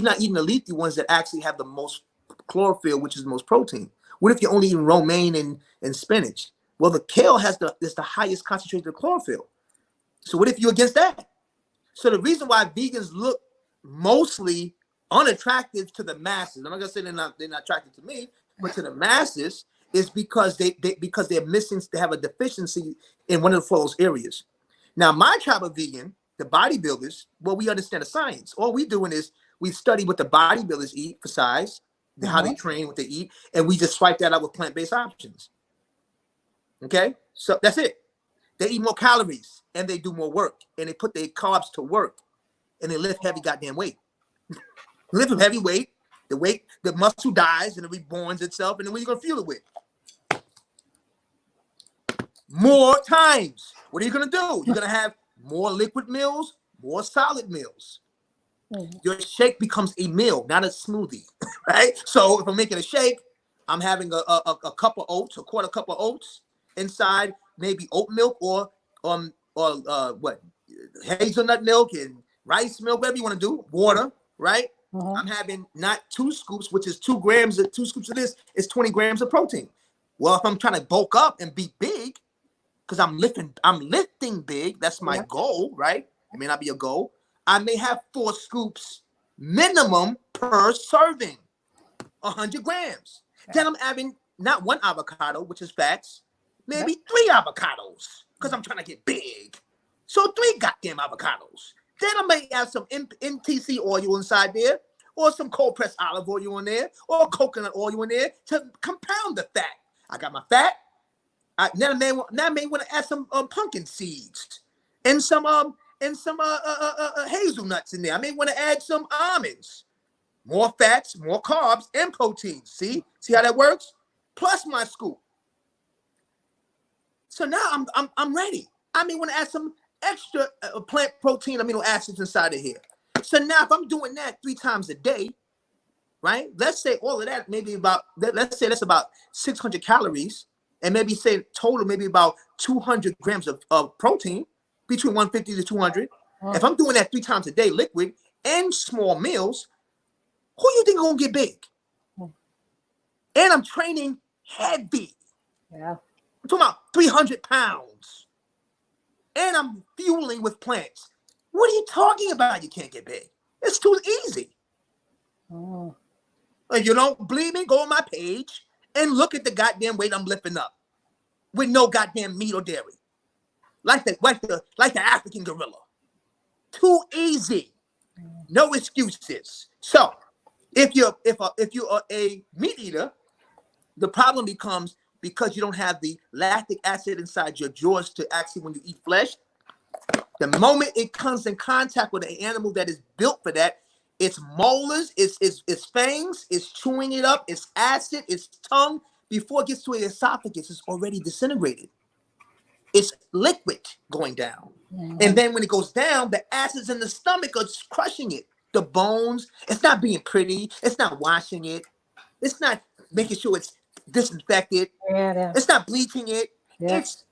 not eating the leafy ones that actually have the most chlorophyll, which is the most protein? What if you're only eating romaine and spinach? Well, the kale is the highest concentration of chlorophyll. So what if you're against that? So the reason why vegans look mostly unattractive to the masses, I'm not gonna say they're not attractive to me, but to the masses, is because they're missing, they have a deficiency in one of those areas. Now, my tribe of vegan, the bodybuilders, well, we understand the science. All we're doing is we study what the bodybuilders eat for size, how they train, what they eat, and we just swipe that out with plant-based options. Okay, so that's it. They eat more calories and they do more work, and they put their carbs to work, and they lift heavy goddamn weight. Lift with heavy weight, the muscle dies and it reborns itself, and then what are you gonna fuel it with? More times. What are you gonna do? You're gonna have more liquid meals, more solid meals. Your shake becomes a meal, not a smoothie, right? So if I'm making a shake, I'm having a cup of oats, a quarter cup of oats inside, maybe oat milk or hazelnut milk and rice milk, whatever you want to do, water, right? I'm having not 2 scoops, which is 2 grams of 2 scoops of this is 20 grams of protein. Well, if I'm trying to bulk up and be big, because I'm lifting big, that's my goal, right? It may not be a goal. I may have 4 scoops minimum per serving, 100 grams. Then I'm having not 1 avocado, which is fats, maybe 3 avocados, because I'm trying to get big. So 3 goddamn avocados. Then I may have some NTC oil inside there, or some cold pressed olive oil in there, or coconut oil in there to compound the fat. I got my fat. Now I may want to add some pumpkin seeds and some hazelnuts in there. I may want to add some almonds. More fats, more carbs, and proteins. See how that works? Plus my scoop. So now I'm ready. I may want to add some extra plant protein amino acids inside of here. So now if I'm doing that 3 times a day, right? Let's say all of that maybe let's say that's about 600 calories, and maybe say total maybe about 200 grams of protein, between 150 to 200. If I'm doing that 3 times a day, liquid and small meals, who you think gonna get big? And I'm training heavy. Yeah. I'm talking about 300 pounds. And I'm fueling with plants. What are you talking about? You can't get big. It's too easy. If you don't believe me, go on my page and look at the goddamn weight I'm lifting up with no goddamn meat or dairy. Like the African gorilla. Too easy. No excuses. So if you are a meat eater, the problem becomes because you don't have the lactic acid inside your jaws to actually, when you eat flesh, the moment it comes in contact with an animal that is built for that, its molars, its fangs, it's chewing it up, its acid, its tongue, before it gets to the esophagus, it's already disintegrated. It's liquid going down. And then when it goes down, the acids in the stomach are crushing it. The bones, it's not being pretty. It's not washing it. It's not making sure it's disinfected. It's not bleaching it. It's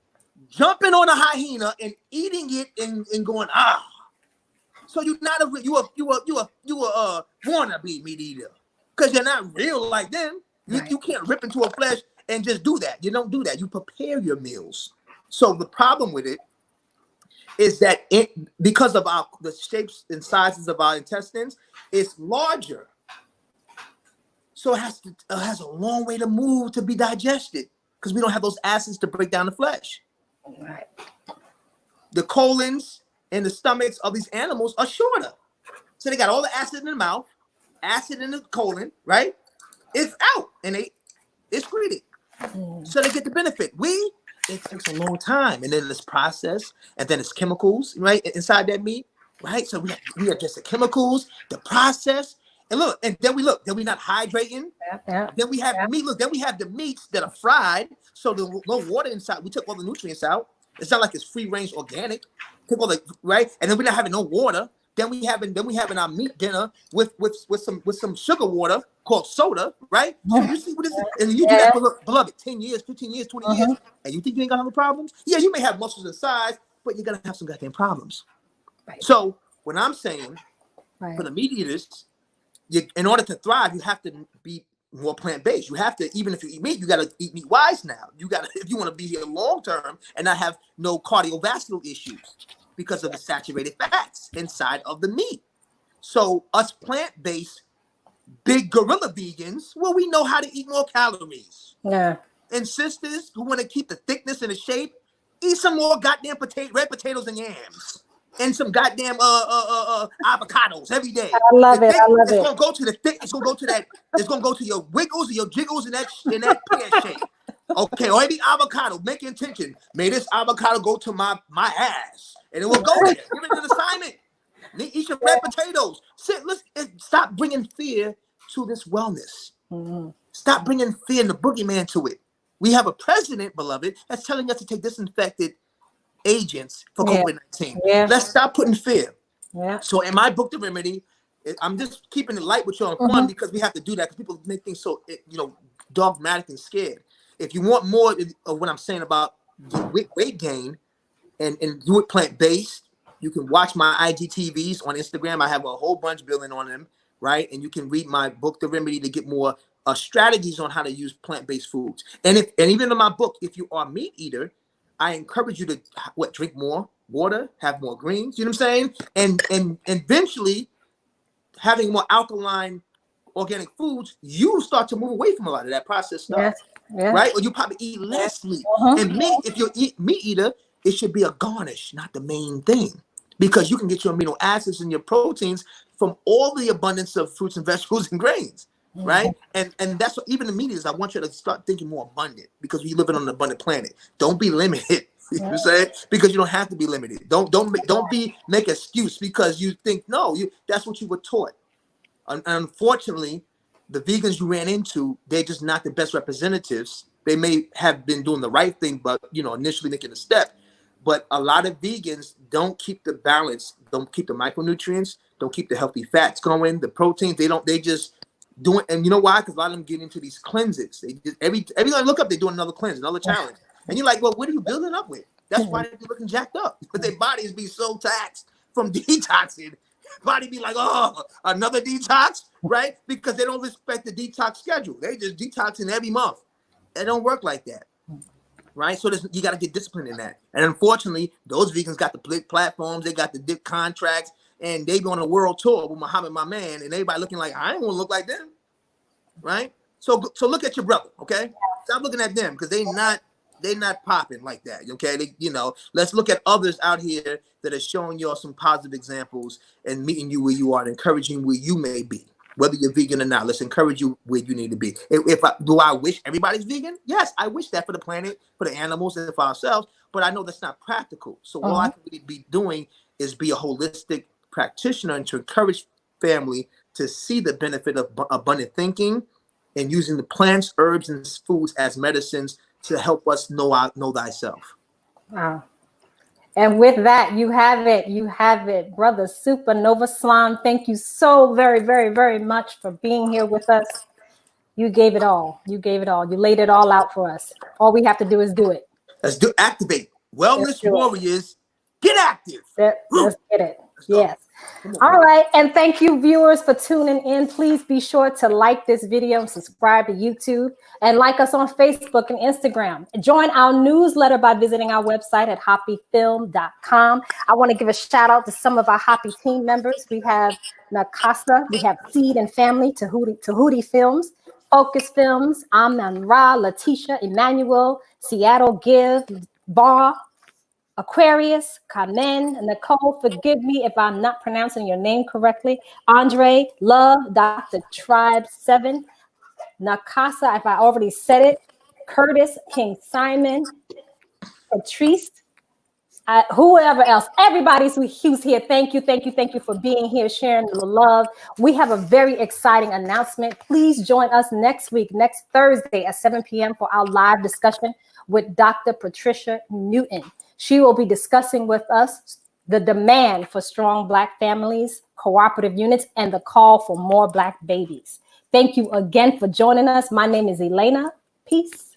jumping on a hyena and eating it and going, ah. So you're not you a wannabe meat eater, because you're not real like them. You can't rip into a flesh and just do that. You don't do that. You prepare your meals. So the problem with it is that because of the shapes and sizes of our intestines, it's larger. So it has a long way to move to be digested, because we don't have those acids to break down the flesh. Right. The colons and the stomachs of these animals are shorter. So they got all the acid in the mouth, acid in the colon, right? It's out and they excrete it. So they get the benefit. It takes a long time, and then it's processed, and then it's chemicals, right, inside that meat, right? So we adjust the chemicals, the process, and then we not hydrating. Then we have meat. Look, then we have the meats that are fried, so there's no water inside. We took all the nutrients out. It's not like it's free range organic. Took all the right, and then we're not having no water. Then we having our meat dinner with some sugar water called soda, right? So you see what this is, and you do that for, beloved, 10 years, 15 years, 20 years, and you think you ain't gonna have no problems? Yeah, you may have muscles and size, but you're gonna have some goddamn problems. Right. So what I'm saying for the meat eaters, in order to thrive, you have to be more plant-based. You have to, even if you eat meat, you gotta eat meat wise now. You gotta, if you want to be here long term and not have no cardiovascular issues, because of the saturated fats inside of the meat. So us plant-based big gorilla vegans, well, we know how to eat more calories. Yeah. And sisters who want to keep the thickness and the shape, eat some more goddamn red potatoes and yams. And some goddamn avocados every day. I love it. It's gonna go to the thick, it's gonna go to that, it's gonna go to your wiggles and your jiggles in that pear shape. Okay, or maybe avocado, make intention. May this avocado go to my ass. And it will go there. Give it an assignment. Eat your red potatoes. Stop bringing fear to this wellness. Stop bringing fear and the boogeyman to it. We have a president, beloved, that's telling us to take disinfected agents for COVID-19. Let's stop putting fear. So in my book, The Remedy, I'm just keeping it light with you on fun, because we have to do that, because people make things so dogmatic and scared. If you want more of what I'm saying about weight gain, and do it plant-based, You can watch my IGTVs on Instagram. I have a whole bunch building on them, right? And you can read my book, The Remedy, to get more strategies on how to use plant-based foods. And even in my book, if you are a meat eater, I encourage you to drink more water, have more greens. You know what I'm saying? And eventually, having more alkaline organic foods, you start to move away from a lot of that processed stuff, right? Or you probably eat less meat. And meat, if you're meat eater, it should be a garnish, not the main thing, because you can get your amino acids and your proteins from all the abundance of fruits and vegetables and grains, right? And that's what even the meat is. I want you to start thinking more abundant, because we live on an abundant planet. Don't be limited. You know what I'm saying? Because you don't have to be limited. Don't make excuse because you think that's what you were taught. And unfortunately, the vegans you ran into, they're just not the best representatives. They may have been doing the right thing, but initially making a step. But a lot of vegans don't keep the balance, don't keep the micronutrients, don't keep the healthy fats going, the proteins. They just do it. And you know why? Because a lot of them get into these cleanses. They just every time I look up, they're doing another cleanse, another challenge. And you're like, well, what are you building up with? That's why they're looking jacked up. But their bodies be so taxed from detoxing. Body be like, oh, another detox, right? Because they don't respect the detox schedule. They just detoxing every month. It don't work like that, right? So you got to get disciplined in that. And unfortunately, those vegans got the platforms, they got the dip contracts, and they be on a world tour with Muhammad, my man, and everybody looking like, I ain't want to look like them, right? So look at your brother, okay? Stop looking at them because they're not popping like that, okay? Let's look at others out here that are showing you all some positive examples and meeting you where you are and encouraging where you may be, whether you're vegan or not. Let's encourage you where you need to be. Do I wish everybody's vegan? Yes, I wish that for the planet, for the animals, and for ourselves, but I know that's not practical. So all I can really be doing is be a holistic practitioner and to encourage family to see the benefit of abundant thinking and using the plants, herbs, and foods as medicines to help us know thyself. Wow. And with that, you have it, brother SuperNova Slom. Thank you so very, very, very much for being here with us. You gave it all. You laid it all out for us. All we have to do is do it. Activate. Wellness warriors, get active. Let's get it. Yes. All right. And thank you, viewers, for tuning in. Please be sure to like this video and subscribe to YouTube and like us on Facebook and Instagram. Join our newsletter by visiting our website at hapifilm.com. I want to give a shout out to some of our HAPI team members. We have Nakasa, we have Seed and Family, Tahuti Films, Focus Films, Amnan Ra, Letitia, Emmanuel, Seattle Give, Bar, Aquarius, Carmen, Nicole, forgive me if I'm not pronouncing your name correctly. Andre, Love, Dr. Tribe 7, Nakasa, if I already said it, Curtis, King Simon, Patrice, whoever else, everybody who's here, thank you for being here, sharing the love. We have a very exciting announcement. Please join us next Thursday at 7 p.m. for our live discussion with Dr. Patricia Newton. She will be discussing with us the demand for strong Black families, cooperative units, and the call for more Black babies. Thank you again for joining us. My name is Elena. Peace.